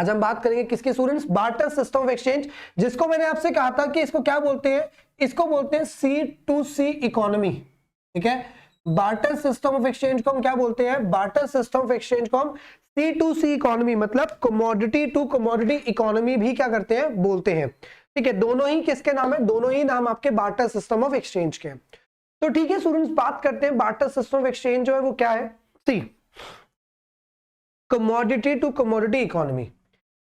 आज हम बात करेंगे किसके students, barter system of exchange, जिसको मैंने आपसे कहा था कि इसको क्या बोलते हैं, इसको बोलते हैं C2C इकोनॉमी। ठीक है, बार्टर सिस्टम ऑफ एक्सचेंज को हम क्या बोलते हैं, बार्टर सिस्टम ऑफ एक्सचेंज को हम C2C इकोनॉमी मतलब कमोडिटी टू कमोडिटी इकोनॉमी भी क्या करते हैं, बोलते हैं। ठीक है, दोनों ही किसके नाम है, दोनों ही नाम आपके बार्टर सिस्टम ऑफ एक्सचेंज के। तो ठीक है स्टूडेंट्स, बात करते हैं बार्टर सिस्टम ऑफ एक्सचेंज जो है वो क्या है, सी कमोडिटी टू कमोडिटी इकोनॉमी।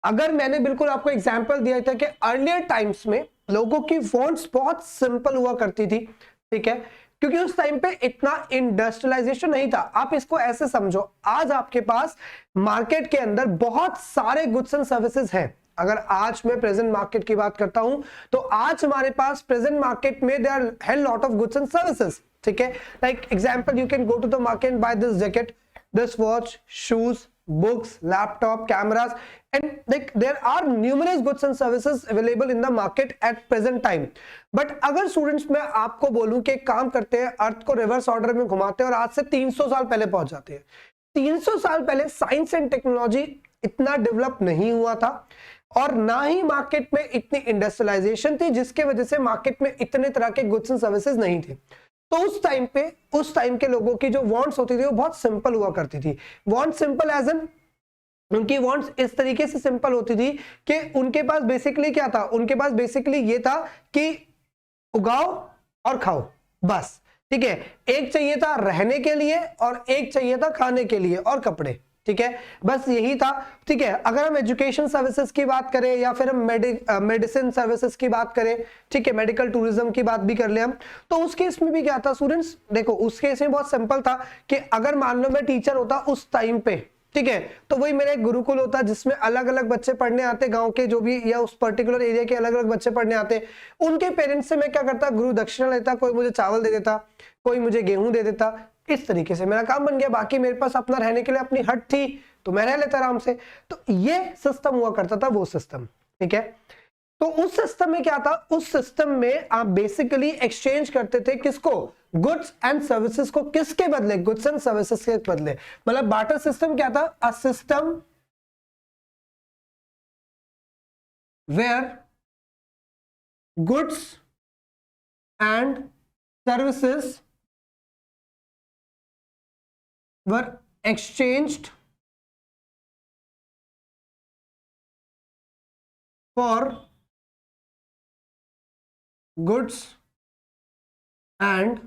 अगर मैंने बिल्कुल आपको एग्जांपल दिया था कि अर्लियर टाइम्स में लोगों की वॉन्ट्स बहुत सिंपल हुआ करती थी। ठीक है, क्योंकि उस टाइम पे इतना इंडस्ट्रियलाइजेशन नहीं था। आप इसको ऐसे समझो, आज आपके पास मार्केट के अंदर बहुत सारे गुड्स एंड सर्विसेज हैं। अगर आज मैं प्रेजेंट मार्केट की बात करता हूं तो आज हमारे पास प्रेजेंट मार्केट में there are hell lot of goods and services. ठीक है, like example you can go to the market buy this jacket, this watch, shoes, books, laptop, cameras, and like there are numerous goods and services available in the market at present time. But अगर students मैं आपको बोलूं कि एक काम करते हैं, अर्थ को रिवर्स ऑर्डर में घुमाते हैं और आज से 300 साल पहले पहुंच जाते हैं। 300 साल पहले साइंस एंड टेक्नोलॉजी इतना डेवलप नहीं हुआ था और ना ही मार्केट में इतनी इंडस्ट्रियलाइजेशन थी, जिसके वजह से मार्केट में इतने तरह के गुड्स एंड सर्विसेज नहीं थे। तो उस टाइम के लोगों की जो वांट्स होती थी वो बहुत सिंपल हुआ करती थी। वांट सिंपल एज एन, उनकी वांट्स इस तरीके से सिंपल होती थी कि उनके पास बेसिकली क्या था, उनके पास बेसिकली ये था कि उगाओ और खाओ, बस। ठीक है, एक चाहिए था रहने के लिए और एक चाहिए था खाने के लिए और कपड़े। ठीक है, बस यही था। ठीक है, अगर हम एजुकेशन सर्विसेज की बात करें या फिर हम मेडिसिन सर्विसेज की बात करें, ठीक है, मेडिकल टूरिज्म की बात भी कर ले हम, तो उस केस में भी क्या था स्टूडेंट्स, देखो उस केस में बहुत सिंपल था कि अगर मान लो मैं टीचर होता उस टाइम पे, ठीक है, तो वही मेरा एक गुरुकुल होता जिसमें अलग अलग बच्चे पढ़ने आते, गांव के जो भी या उस पर्टिकुलर एरिया के अलग अलग बच्चे पढ़ने आते। उनके पेरेंट्स से मैं क्या करता, गुरु दक्षिणा लेता, कोई मुझे चावल दे देता, कोई मुझे गेहूं दे देता। इस तरीके से मेरा काम बन गया। बाकी मेरे पास अपना रहने के लिए अपनी हट थी तो मैं रह लेता आराम से। तो ये सिस्टम हुआ करता था, वो सिस्टम। ठीक है, तो उस सिस्टम में क्या था, उस सिस्टम में आप बेसिकली एक्सचेंज करते थे किसको, गुड्स एंड सर्विसेज को, किसके बदले, गुड्स एंड सर्विसेज के बदले। मतलब बार्टर सिस्टम क्या था, a system where goods and services were exchanged for goods and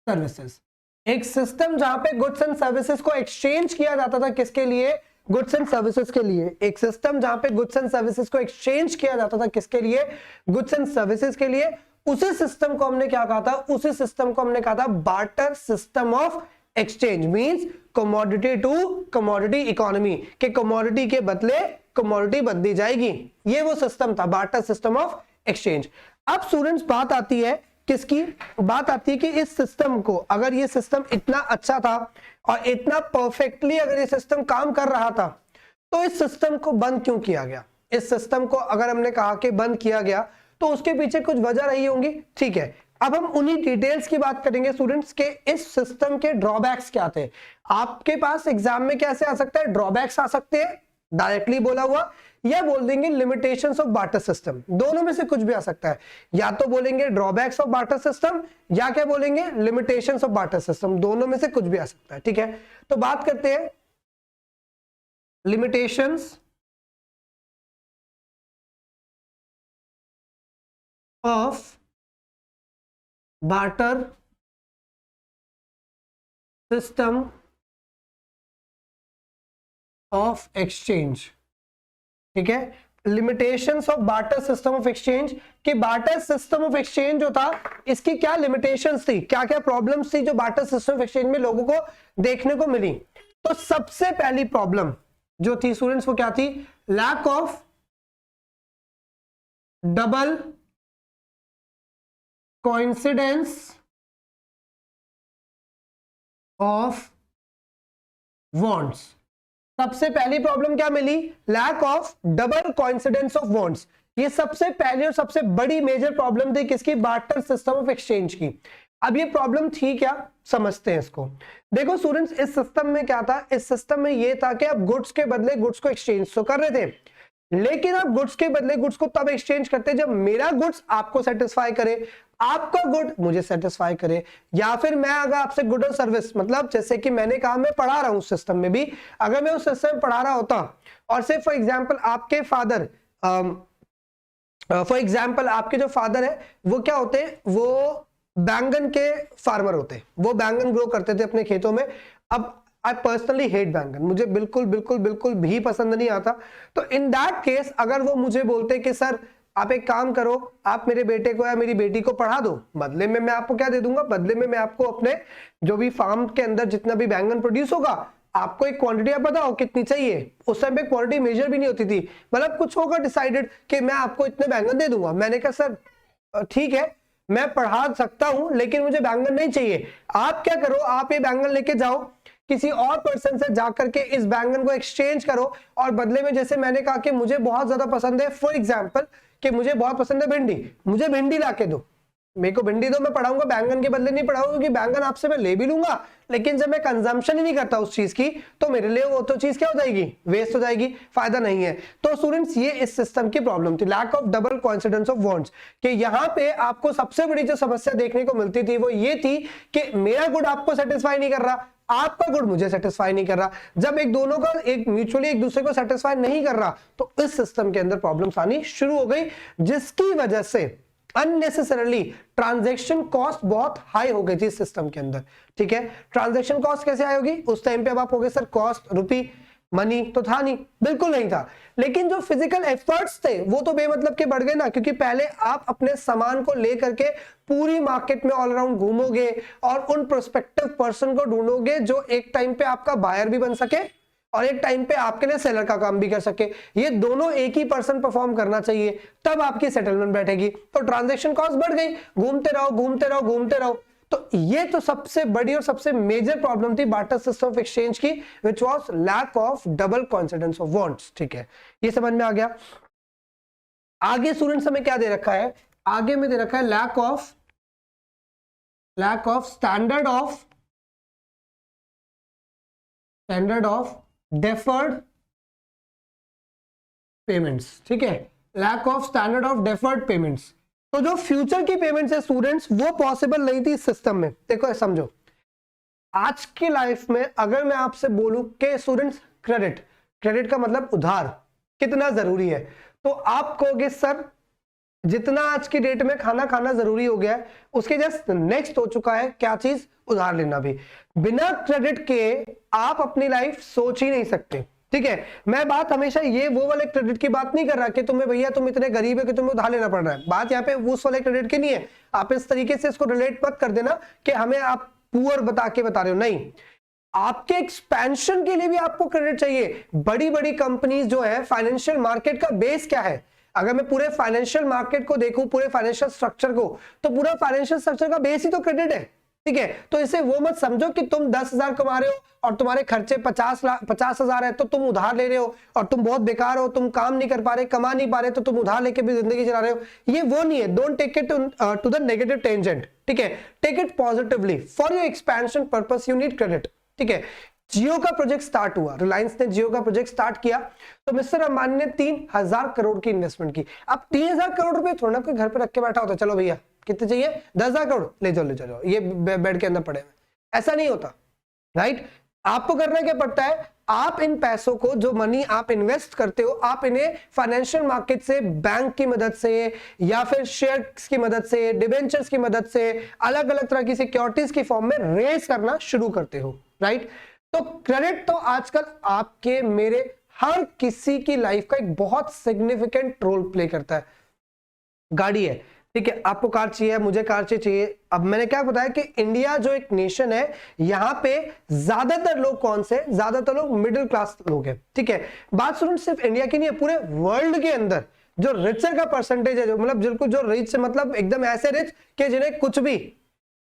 services। एक सिस्टम जहां पे गुड्स एंड सर्विसेज को एक्सचेंज किया जाता था, किसके लिए, गुड्स एंड सर्विसेज के लिए। एक सिस्टम जहां पे गुड्स एंड सर्विसेज को एक्सचेंज किया जाता था, किसके लिए, गुड्स एंड सर्विसेज के लिए। उसी सिस्टम को हमने क्या कहा था, उसी सिस्टम को हमने कहा था barter system of exchange. Means commodity to commodity economy, के कमोडिटी के बदले कमोडिटी बदली जाएगी। ये वो सिस्टम था, बार्टर सिस्टम ऑफ एक्सचेंज। अब स्टूडेंट्स बात आती है किसकी, बात आती है कि इस सिस्टम को, अगर ये सिस्टम इतना अच्छा था और इतना परफेक्टली अगर ये सिस्टम काम कर रहा था, तो इस सिस्टम को बंद क्यों किया गया। इस सिस्टम को अगर हमने कहा कि बंद किया गया तो उसके पीछे कुछ वजह रही होंगी। ठीक है, अब हम उन्हीं डिटेल्स की बात करेंगे स्टूडेंट्स के इस सिस्टम के ड्रॉबैक्स क्या थे। आपके पास एग्जाम में कैसे आ सकता है, ड्रॉबैक्स आ सकते हैं, डायरेक्टली बोला हुआ, या बोल देंगे लिमिटेशंस ऑफ बार्टर सिस्टम। दोनों में से कुछ भी आ सकता है, या तो बोलेंगे ड्रॉबैक्स ऑफ बार्टर सिस्टम या क्या बोलेंगे, लिमिटेशंस ऑफ बार्टर सिस्टम। दोनों में से कुछ भी आ सकता है। ठीक है, तो बात करते हैं limitations of barter system of exchange. ठीक है, limitations of barter system of exchange, कि बार्टर सिस्टम ऑफ एक्सचेंज जो था इसकी क्या लिमिटेशंस थी, क्या क्या प्रॉब्लम्स थी जो बार्टर सिस्टम ऑफ एक्सचेंज में लोगों को देखने को मिली। तो सबसे पहली प्रॉब्लम जो थी स्टूडेंट्स वो क्या थी, lack of double coincidence of wants. सबसे पहली प्रॉब्लम क्या मिली, lack of double coincidence of wants. ये सबसे पहली और सबसे बड़ी मेजर प्रॉब्लम थी किसकी, बार्टर सिस्टम ऑफ एक्सचेंज की। अब ये प्रॉब्लम थी क्या, समझते हैं इसको। देखो स्टूडेंट्स, इस सिस्टम में क्या था, इस सिस्टम में ये था कि आप गुड्स के बदले गुड्स को एक्सचेंज तो कर रहे थे, लेकिन आप गुड्स के बदले गुड्स को तब एक्सचेंज करते जब मेरा गुड्स आपको सेटिस्फाई करे, आपका गुड मुझे सेटिस्फाई करे, या फिर मैं अगर आपसे गुड और सर्विस, मतलब जैसे कि मैंने कहा मैं पढ़ा रहा हूं सिस्टम में भी, अगर मैं उस सिस्टम में पढ़ा रहा होता और से फॉर एग्जांपल आपके फादर आपके जो फादर है वो क्या होते हैं, वो बैंगन के फार्मर होते हैं, वो बैंगन ग्रो करते थे अपने खेतों में। अब आई पर्सनली हेट बैंगन, मुझे बिल्कुल बिल्कुल बिल्कुल भी पसंद नहीं आता। तो इन दैट केस अगर वो मुझे बोलते कि सर आप एक काम करो, आप मेरे बेटे को या मेरी बेटी को पढ़ा दो, बदले में मैं आपको क्या दे दूंगा, बदले में मैं आपको अपने जो भी फार्म के अंदर जितना भी बैंगन प्रोड्यूस होगा, आपको एक क्वांटिटी आप बताओ कितनी चाहिए। उस टाइम पे क्वांटिटी मेजर भी नहीं होती थी, मतलब कुछ होगा डिसाइडेड कि मैं आपको इतने बैंगन दे दूंगा। मैंने कहा सर ठीक है मैं पढ़ा सकता हूं लेकिन मुझे बैंगन नहीं चाहिए। आप क्या करो, आप ये बैंगन लेके जाओ किसी और पर्सन से जाकर के इस बैंगन को एक्सचेंज करो, और बदले में जैसे मैंने कहा कि मुझे बहुत ज्यादा पसंद है, फॉर एग्जांपल कि मुझे बहुत पसंद है भिंडी, मुझे भिंडी ला के दो, मेरे को भिंडी दो, मैं पढ़ाऊंगा, बैंगन के बदले नहीं पढ़ाऊंगा, क्योंकि बैंगन आपसे मैं ले भी लूंगा लेकिन जब मैं कंजम्पशन ही नहीं करता उस चीज की तो मेरे लिए वो तो चीज क्या हो जाएगी, वेस्ट हो जाएगी, फायदा नहीं है। तो स्टूडेंट्स ये इस सिस्टम की प्रॉब्लम थी, lack of double coincidence of wants, कि यहाँ पे आपको सबसे बड़ी जो समस्या देखने को मिलती थी वो ये थी कि मेरा गुड आपको सेटिस्फाई नहीं कर रहा, आपका गुड मुझे सेटिस्फाई नहीं कर रहा। जब एक दोनों का एक म्यूचुअली एक दूसरे को सेटिस्फाई नहीं कर रहा तो इस सिस्टम के अंदर प्रॉब्लम्स आनी शुरू हो गई, जिसकी वजह से अननेसेसरली ट्रांजैक्शन कॉस्ट बहुत हाई हो गई थी इस सिस्टम के अंदर। ठीक है, ट्रांजैक्शन कॉस्ट कैसे आई होगी, उस टाइम पे अब आप होगे सर कॉस्ट रुपी मनी तो था नहीं, बिल्कुल नहीं था, लेकिन जो फिजिकल एफर्ट्स थे वो तो बेमतलब के बढ़ गए ना, क्योंकि पहले आप अपने सामान को लेकर के पूरी मार्केट में ऑल अराउंड घूमोगे और उन प्रोस्पेक्टिव पर्सन को ढूंढोगे जो एक टाइम पे आपका बायर भी बन सके और एक टाइम पे आपके लिए सेलर का काम भी कर सके। ये दोनों एक ही पर्सन परफॉर्म करना चाहिए, तब आपकी सेटलमेंट बैठेगी। तो ट्रांजैक्शन कॉस्ट बढ़ गई, घूमते रहो घूमते रहो घूमते रहो। तो ये तो सबसे बड़ी और सबसे मेजर प्रॉब्लम थी बार्टर सिस्टम ऑफ एक्सचेंज की, which was lack of double coincidence of wants. ठीक है, ये समझ में आ गया। आगे स्टूडेंट्स हमें क्या दे रखा है, आगे में दे रखा है lack of standard of deferred payments. ठीक है, lack of standard of deferred payments. तो जो फ्यूचर की पेमेंट्स है स्टूडेंट्स वो पॉसिबल नहीं थी इस सिस्टम में। देखो समझो, आज की लाइफ में अगर मैं आपसे बोलूं कि स्टूडेंट्स क्रेडिट का मतलब उधार कितना जरूरी है, तो आप कहोगे सर जितना आज की डेट में खाना खाना जरूरी हो गया है उसके जस्ट नेक्स्ट हो चुका है क्या चीज, उधार लेना भी। बिना क्रेडिट के आप अपनी लाइफ सोच ही नहीं सकते। ठीक है, मैं बात हमेशा ये वो वाले क्रेडिट की बात नहीं कर रहा कि तुम्हें भैया तुम इतने गरीब है कि तुम्हें उधार लेना पड़ रहा है, बात यहाँ पे उस वाले क्रेडिट की नहीं है। आप इस तरीके से इसको रिलेट मत कर देना कि हमें आप पुअर बता रहे हो, नहीं, आपके एक्सपेंशन के लिए भी आपको क्रेडिट चाहिए। बड़ी बड़ी कंपनीज जो है, फाइनेंशियल मार्केट का बेस क्या है, अगर मैं पूरे फाइनेंशियल मार्केट को देखूं, पूरे फाइनेंशियल स्ट्रक्चर को, तो पूरा फाइनेंशियल स्ट्रक्चर का बेस ही तो क्रेडिट है। ठीक है, तो इसे वो मत समझो कि तुम 10,000 कमा रहे हो और तुम्हारे खर्चे 50,000 है तो तुम उधार ले रहे हो और तुम बहुत बेकार हो, तुम काम नहीं कर पा रहे, कमा नहीं पा रहे, तो तुम उधार लेके भी जिंदगी चला रहे हो। ये वो नहीं है। Don't take it to the negative tangent. ठीक है, take it positively. For your expansion purpose you need credit. ठीक है, जियो का प्रोजेक्ट स्टार्ट हुआ, रिलायंस ने जियो का प्रोजेक्ट स्टार्ट किया तो मिस्टर अंबानी ने 3,000 करोड़ की इन्वेस्टमेंट की। अब 3,000 करोड़ रुपए थोड़ा ना कोई घर पे रख के बैठा होता, चलो भैया कितने चाहिए, 10,000 करोड़ ले जाओ ये बेड के अंदर पड़े हुए, ऐसा नहीं होता। राइट, आपको करना क्या पड़ता है, आप इन पैसों को, जो मनी आप इन्वेस्ट करते हो, आप इन्हें फाइनेंशियल मार्केट से, बैंक की मदद से या फिर शेयर्स की मदद से, डिबेंचर्स की मदद से, अलग अलग तरह की सिक्योरिटीज की फॉर्म में रेज करना शुरू करते हो। राइट, तो क्रेडिट तो आजकल आपके मेरे हर किसी की लाइफ का एक बहुत सिग्निफिकेंट रोल प्ले करता है। गाड़ी है, ठीक है, आपको कार चाहिए, मुझे कार चाहिए। अब मैंने क्या बताया कि इंडिया जो एक नेशन है, यहाँ पे ज्यादातर लोग कौन से, ज्यादातर लोग मिडिल क्लास लोग हैं। ठीक है, बात सुनो सिर्फ इंडिया की नहीं है, पूरे वर्ल्ड के अंदर जो रिचर का परसेंटेज है, जो मतलब जिनको जो रिच, मतलब एकदम ऐसे रिच कि जिन्हें कुछ भी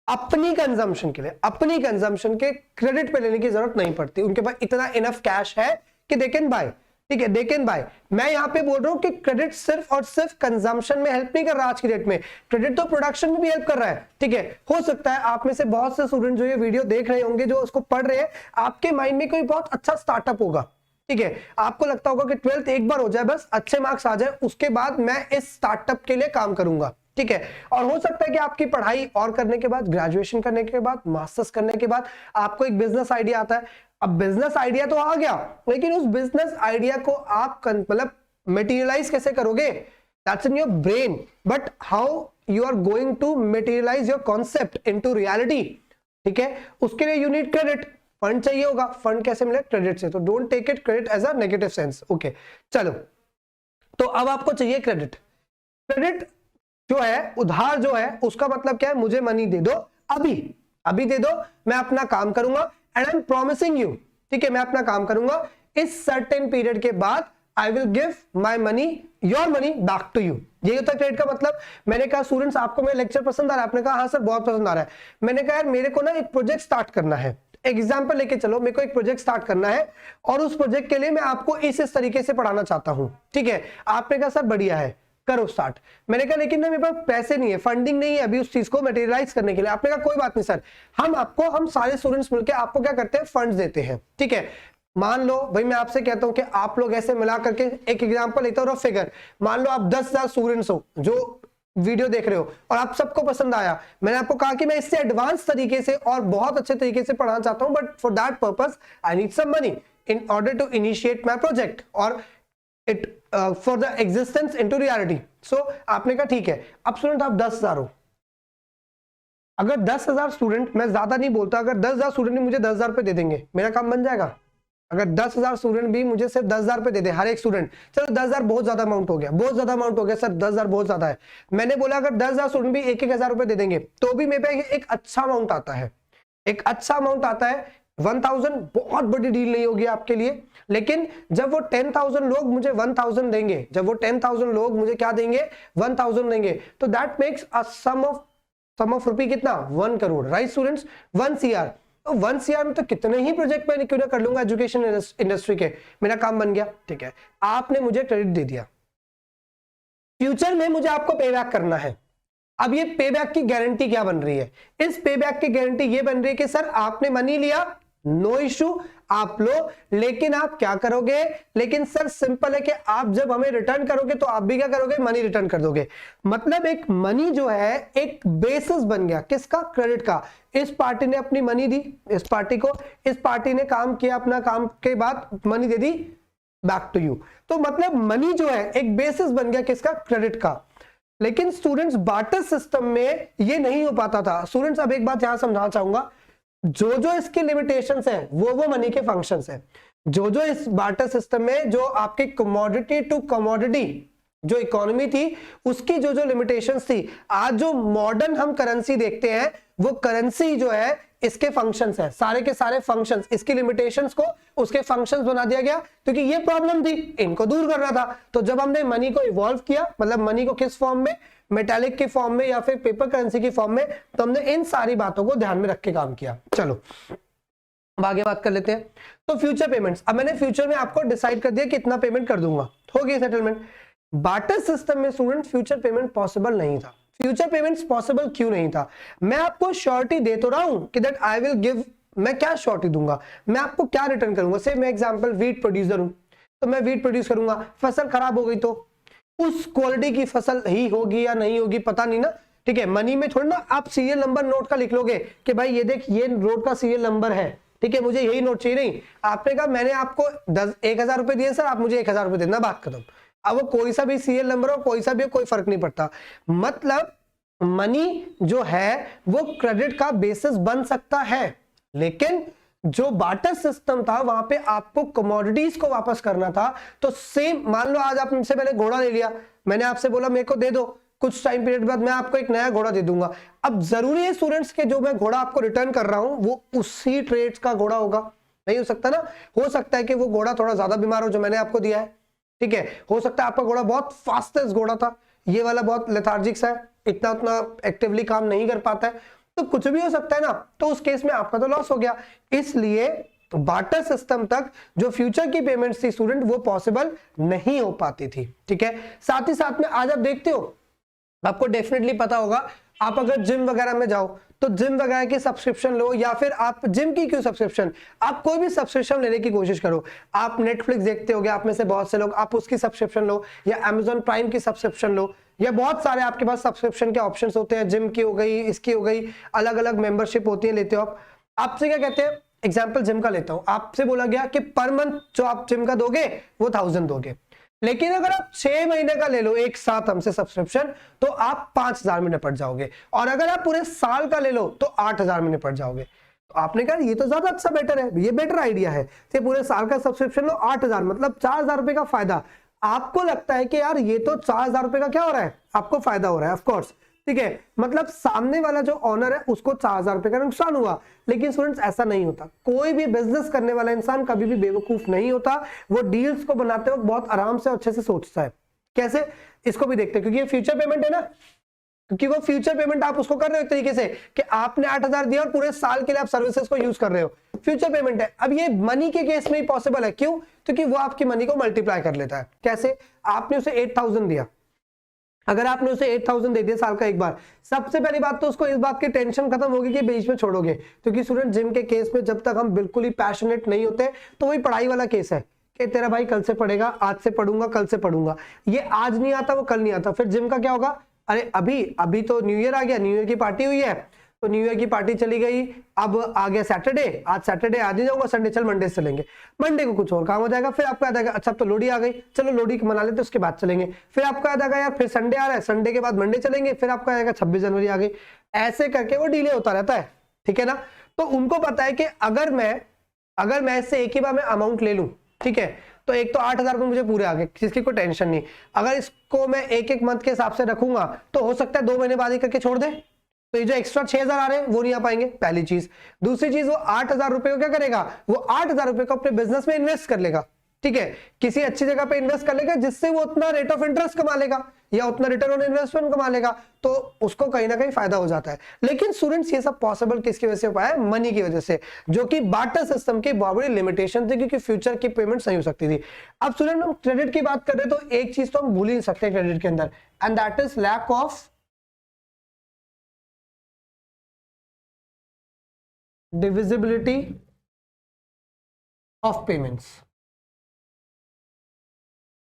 अपनी कंजम्पशन के लिए, अपनी कंजम्पशन के क्रेडिट पे लेने की जरूरत नहीं पड़ती, उनके पास इतना इनफ कैश है कि दे कैन बाय। ठीक है। लेकिन भाई मैं यहाँ पे बोल रहा हूँ कि क्रेडिट सिर्फ और सिर्फ कंजम्पशन में हेल्प नहीं कर रहा आज की डेट में, क्रेडिट तो प्रोडक्शन में भी हेल्प कर रहा है। ठीक है, हो सकता है आप में से बहुत से स्टूडेंट जो ये वीडियो देख रहे होंगे, जो उसको पढ़ रहे हैं, आपके माइंड में कोई बहुत अच्छा स्टार्टअप होगा। ठीक है, आपको लगता होगा कि 12th एक बार हो जाए, बस अच्छे मार्क्स आ जाए, उसके बाद मैं इस स्टार्टअप के लिए काम करूंगा। ठीक है, और हो सकता है कि आपकी पढ़ाई और करने के बाद, ग्रेजुएशन करने के बाद, मास्टर्स करने के बाद आपको एक बिजनेस आइडिया आता है। अब बिजनेस आइडिया तो आ गया, लेकिन उस बिजनेस आइडिया को आप मतलब मटेरियलाइज कैसे करोगे, that's in your brain, but how you are going to materialize your concept into reality. ठीक है, उसके लिए यू नीड क्रेडिट, फंड चाहिए होगा। फंड कैसे मिले? क्रेडिट से। तो don't take it credit as a negative sense. Okay, चलो, तो अब आपको चाहिए क्रेडिट। क्रेडिट जो है, उधार जो है, उसका मतलब क्या है? मुझे मनी दे दो, अभी दे दो, मैं अपना काम करूंगा, and I am promising you, ठीक है, मैं अपना काम करूंगा, इस सर्टेन पीरियड के बाद I will give my money, your money back to you. यही होता है क्रेडिट का मतलब। मैंने कहा स्टूडेंट्स आपको मेरा लेक्चर पसंद आ रहा है? आपने कहा हाँ सर बहुत पसंद आ रहा है। मैंने कहा यार मेरे को ना एक प्रोजेक्ट स्टार्ट करना है, एग्जाम्पल लेके चलो, मेरे को एक प्रोजेक्ट स्टार्ट करना है और उस प्रोजेक्ट के लिए मैं आपको इस तरीके से पढ़ाना चाहता हूं। ठीक है, आपने कहा सर बढ़िया है, करो स्टार्ट। मैंने कहा लेकिन ना मेरे पास पैसे नहीं है, फंडिंग नहीं है अभी उस चीज को मटेरियलाइज करने के लिए। आपने कहा कोई बात नहीं सर, हम सारे स्टूडेंट्स मिलकर आपको क्या करते हैं? फंड्स देते हैं। ठीक है, मान लो भाई मैं आपसे कहता हूं कि आप लोग ऐसे मिला करके, एक एग्जांपल लेता हूं, फिगर मान लो आप 10,000 स्टूडेंट्स हो जो वीडियो देख रहे हो और आप सबको पसंद आया। मैंने आपको कहा कि मैं इससे एडवांस तरीके से और बहुत अच्छे तरीके से पढ़ाना चाहता हूं, but for that purpose I need some money in order to initiate my project और it for the existence into reality. So आपने कहा ठीक है। अब स्टूडेंट आप 10,000 हो, अगर 10,000 स्टूडेंट, मैं ज्यादा नहीं बोलता, अगर 10,000 स्टूडेंट मुझे 10,000 रुपए दे देंगे, मेरा काम बन जाएगा। अगर 10,000 स्टूडेंट भी मुझे सिर्फ 10,000 रुपए दे दे, हर एक स्टूडेंट, चलो 10,000 बहुत ज्यादा अमाउंट हो गया, बहुत ज्यादा अमाउंट हो गया सर, 10,000 बहुत ज्यादा है। मैंने बोला अगर 10,000 स्टूडेंट भी 1,000 रुपए दे देंगे तो भी मेरे पे एक अच्छा अमाउंट आता है, एक अच्छा अमाउंट आता है। 1,000 बहुत बड़ी डील नहीं होगी आपके लिए, लेकिन जब वो 10,000 लोग मुझे 1,000 देंगे, जब वो 10,000 लोग मुझे क्या देंगे? 1,000 देंगे, तो that makes a sum of rupee कितना? 1 करोड़, राइट स्टूडेंट्स? 1 CR। तो 1 CR में तो कितने ही प्रोजेक्ट मैं क्यों ना कर लूंगा एजुकेशन इंडस्ट्री के, मेरा काम बन गया। ठीक है, आपने मुझे क्रेडिट दे दिया, फ्यूचर में मुझे आपको पे बैक करना है। अब ये पे बैक की गारंटी क्या बन रही है? इस पे बैक की गारंटी ये बन रही है कि सर आपने मनी लिया, नो इशू, आप लो, लेकिन आप क्या करोगे? लेकिन सर सिंपल है कि आप जब हमें रिटर्न करोगे तो आप भी क्या करोगे? मनी रिटर्न कर दोगे। मतलब एक मनी जो है एक बेसिस बन गया, किसका? क्रेडिट का। इस पार्टी ने अपनी मनी दी इस पार्टी को, इस पार्टी ने काम किया, अपना काम के बाद मनी दे दी बैक टू यू। तो मतलब मनी जो है एक बेसिस बन गया, किसका? क्रेडिट का। लेकिन स्टूडेंट्स बार्टर सिस्टम में ये नहीं हो पाता था। स्टूडेंट्स अब एक बात यहां समझाना चाहूंगा, जो इसकी लिमिटेशंस हैं वो मनी के फंक्शंस हैं। जो इस बार्टर सिस्टम में जो आपके कमोडिटी टू कमोडिटी जो इकोनॉमी थी, उसकी जो लिमिटेशंस थी, आज जो मॉडर्न हम करेंसी देखते हैं वो करेंसी जो है इसके फंक्शंस है, सारे के सारे फंक्शंस, इसकी लिमिटेशंस को उसके फंक्शंस बना दिया गया, क्योंकि ये प्रॉब्लम थी, इनको दूर करना था। तो जब हमने मनी को इवॉल्व किया, मतलब मनी को किस फॉर्म में? मेटालिक के फॉर्म में या फिर पेपर करेंसी की फॉर्म में, तो हमने इन सारी बातों को ध्यान में रख के काम किया। चलो अब आगे बात कर लेते हैं। तो फ्यूचर पेमेंट्स, अब मैंने फ्यूचर में आपको डिसाइड कर दिया कि इतना पेमेंट कर दूंगा, हो गया सेटलमेंट। बार्टर सिस्टम में स्टूडेंट फ्यूचर पेमेंट पॉसिबल नहीं था। फ्यूचर पेमेंट्स पॉसिबल क्यों नहीं था? मैं आपको श्योरिटी दे तो रहा हूं कि दैट आई विल गिव, मैं क्या श्योरिटी दूंगा? मैं आपको क्या रिटर्न करूंगा? से मैं एग्जांपल वीट प्रोड्यूसर हूं, तो मैं वीट प्रोड्यूस करूंगा, फसल खराब हो गई तो उस क्वालिटी की फसल ही होगी या नहीं होगी पता नहीं ना। ठीक है, मनी में थोड़ा ना आप सीरियल नंबर नोट का लिख लोगे कि भाई ये देख ये रोड का सीरियल नंबर है, ठीक है, मुझे यही नोट चाहिए। नहीं, आपने कहा मैंने आपको 1,000 रुपए दिए सर, आप मुझे 1,000 रुपए देना, बात खत्म। अब वो कोई सा भी सीरियल नंबर हो, कोई सा भी हो, कोई फर्क नहीं पड़ता। मतलब मनी जो है वो क्रेडिट का बेसिस बन सकता है, लेकिन जो बार्टर सिस्टम था वहां पे आपको कमोडिटीज को वापस करना था। तो सेम मान लो आज आप मुझसे पहले घोड़ा ले लिया, मैंने आपसे बोला मेरे को दे दो, कुछ टाइम पीरियड बाद मैं आपको एक नया घोड़ा दे दूंगा। अब जरूरी है स्टूडेंट्स के जो मैं घोड़ा आपको रिटर्न कर रहा हूं वो उसी ट्रेड्स का घोड़ा होगा? नहीं हो सकता ना। हो सकता है कि वो घोड़ा थोड़ा ज्यादा बीमार हो जो मैंने आपको दिया है, ठीक है, हो सकता है आपका घोड़ा बहुत फास्टेस्ट घोड़ा था, ये वाला बहुत लेथार्जिक सा है, इतना उतना एक्टिवली काम नहीं कर पाता है, तो कुछ भी हो सकता है ना। तो उस केस में आपका तो लॉस हो गया। इसलिए तो बार्टर सिस्टम तक जो फ्यूचर की पेमेंट्स थी स्टूडेंट वो पॉसिबल नहीं हो पाती थी। ठीक है, साथ ही साथ में आज आप देखते हो, आपको डेफिनेटली पता होगा, आप अगर जिम वगैरह में जाओ तो जिम वगैरह की सब्सक्रिप्शन लो, या फिर आप जिम की क्यों सब्सक्रिप्शन, आप कोई भी सब्सक्रिप्शन लेने की कोशिश करो। आप नेटफ्लिक्स देखते होगे आप में से बहुत से लोग, आप उसकी सब्सक्रिप्शन लो, या अमेजॉन प्राइम की सब्सक्रिप्शन लो, या बहुत सारे आपके पास सब्सक्रिप्शन के ऑप्शंस होते हैं, जिम की हो गई, इसकी हो गई, अलग अलग मेंबरशिप होती है, लेते हो आप। आपसे क्या कहते हैं, एग्जाम्पल जिम का लेता हूं, आपसे बोला गया कि पर मंथ जो आप जिम का दोगे वो 1000 दोगे, लेकिन अगर आप 6 महीने का ले लो एक साथ हमसे सब्सक्रिप्शन तो आप 5000 में निपट जाओगे, और अगर आप पूरे साल का ले लो तो 8000 में निपट जाओगे। तो आपने कहा ये तो ज्यादा अच्छा बेटर है, ये बेटर आइडिया है, तो पूरे साल का सब्सक्रिप्शन लो 8000, मतलब 4000 रुपए का फायदा। आपको लगता है कि यार ये तो 4000 रुपए का क्या हो रहा है, आपको फायदा हो रहा है, ऑफकोर्स, ठीक है, मतलब सामने वाला जो ऑनर है उसको 4000 रुपए का नुकसान हुआ। लेकिन स्टूडेंट्स ऐसा नहीं होता, कोई भी बिजनेस करने वाला इंसान कभी भी बेवकूफ नहीं होता, वो डील्स को बनाते वक्त बहुत आराम से अच्छे से सोचता है। कैसे, इसको भी देखते हैं, क्योंकि ये फ्यूचर पेमेंट है ना, क्योंकि वो फ्यूचर पेमेंट आप उसको कर रहे हो एक तरीके से कि आपने 8000 दिया और पूरे साल के लिए आप सर्विसेज को यूज कर रहे हो, फ्यूचर पेमेंट है। अब ये मनी के केस में ही पॉसिबल है, क्यों, क्योंकि वो आपकी मनी को मल्टीप्लाई कर लेता है। कैसे, आपने उसे 8000 दिया, अगर आपने उसे 8000 दे दिया साल का एक बार, सबसे पहली बात तो उसको इस बात की टेंशन खत्म होगी कि बीच में छोड़ोगे, क्योंकि स्टूडेंट जिम के केस में जब तक हम बिल्कुल ही पैशनेट नहीं होते तो वही पढ़ाई वाला केस है कि तेरा भाई कल से पढ़ेगा, आज से पढ़ूंगा, कल से पढ़ूंगा, ये आज नहीं आता वो कल नहीं आता। फिर जिम का क्या होगा, अरे अभी तो न्यू ईयर आ गया, न्यू ईयर की पार्टी हुई है, तो न्यू ईयर की पार्टी चली गई, अब आ गया सैटरडे, आज सैटरडे आज ही जाऊंगा, संडे चल मंडे से चलेंगे, मंडे को कुछ और काम हो जाएगा, फिर आपको याद आएगा अच्छा अब तो लोहड़ी आ गई, चलो लोहड़ी मना लेते उसके बाद चलेंगे, फिर आपको याद आएगा यार फिर संडे आ रहा है, संडे के बाद मंडे चलेंगे, फिर आपको आएगा 26 जनवरी आ गई, ऐसे करके वो डिले होता रहता है। ठीक है ना, तो उनको पता है कि अगर मैं इससे एक ही बार में अमाउंट ले लूं, ठीक है, तो एक तो 8000 रुपए मुझे पूरे आ गए, जिसकी कोई टेंशन नहीं। अगर इसको मैं एक एक मंथ के हिसाब से रखूंगा तो हो सकता है 2 महीने बाद ही करके छोड़ दे, तो ये जो एक्स्ट्रा 6000 आ रहे हैं वो नहीं आ पाएंगे, पहली चीज। दूसरी चीज, वो 8000 रुपए को क्या करेगा, वो 8000 रुपए को अपने बिजनेस में इन्वेस्ट कर लेगा, ठीक है, किसी अच्छी जगह पे इन्वेस्ट कर लेगा जिससे वो उतना रेट ऑफ इंटरेस्ट कमा लेगा या उतना रिटर्न ऑन इन्वेस्टमेंट कमा लेगा, तो उसको कहीं ना कहीं फायदा हो जाता है। लेकिन स्टूडेंट्स ये सब पॉसिबल किसकी वजह से हो पाया, मनी की वजह से, जो कि बार्टर सिस्टम की बहुत बड़ी लिमिटेशन थी, क्योंकि फ्यूचर की पेमेंट नहीं हो सकती थी। अब स्टूडेंट हम क्रेडिट की बात कर रहे हैं तो एक चीज तो हम भूल ही नहीं सकते क्रेडिट के अंदर, and that is lack of divisibility of payments.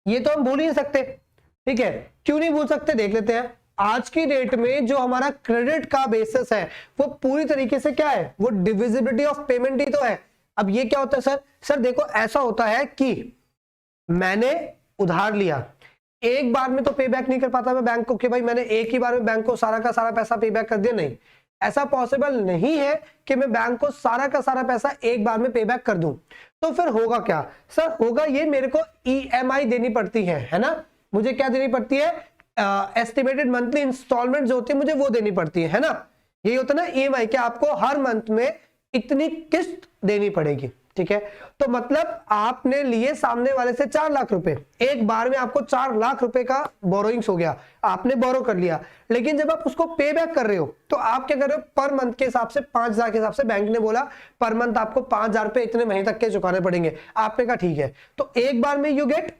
ये तो हम भूल ही नहीं सकते, ठीक है, क्यों नहीं भूल सकते, देख लेते हैं। आज की डेट में जो हमारा क्रेडिट का बेसिस है वो पूरी तरीके से क्या है, वो डिविजिबिलिटी ऑफ पेमेंट ही तो है। अब ये क्या होता है सर देखो ऐसा होता है कि मैंने उधार लिया, एक बार में तो पे बैक नहीं कर पाता मैं बैंक को कि भाई मैंने एक ही बार में बैंक को सारा का सारा पैसा पे बैक कर दिया, नहीं, ऐसा पॉसिबल नहीं है कि मैं बैंक को सारा का सारा पैसा एक बार में पे बैक कर दूं। तो फिर होगा क्या सर, होगा ये मेरे को EMI देनी पड़ती है ना, मुझे क्या देनी पड़ती है, एस्टिमेटेड मंथली इंस्टॉलमेंट जो होती है मुझे वो देनी पड़ती है ना, यही होता है ना EMI, कि आपको हर मंथ में इतनी किस्त देनी पड़ेगी, ठीक है। तो मतलब आपने लिए सामने वाले से 4 लाख रुपए, एक बार में आपको 4 लाख रुपए का बोरोइंग्स हो गया, आपने बोरो कर लिया, लेकिन जब आप उसको पे बैक कर रहे हो तो आप क्या कर रहे हो, पर मंथ के हिसाब से 5000 के हिसाब से बैंक ने बोला पर मंथ आपको 5000 रुपए इतने महीने तक के चुकाने पड़ेंगे, आपने कहा ठीक है, तो एक बार में यू गेट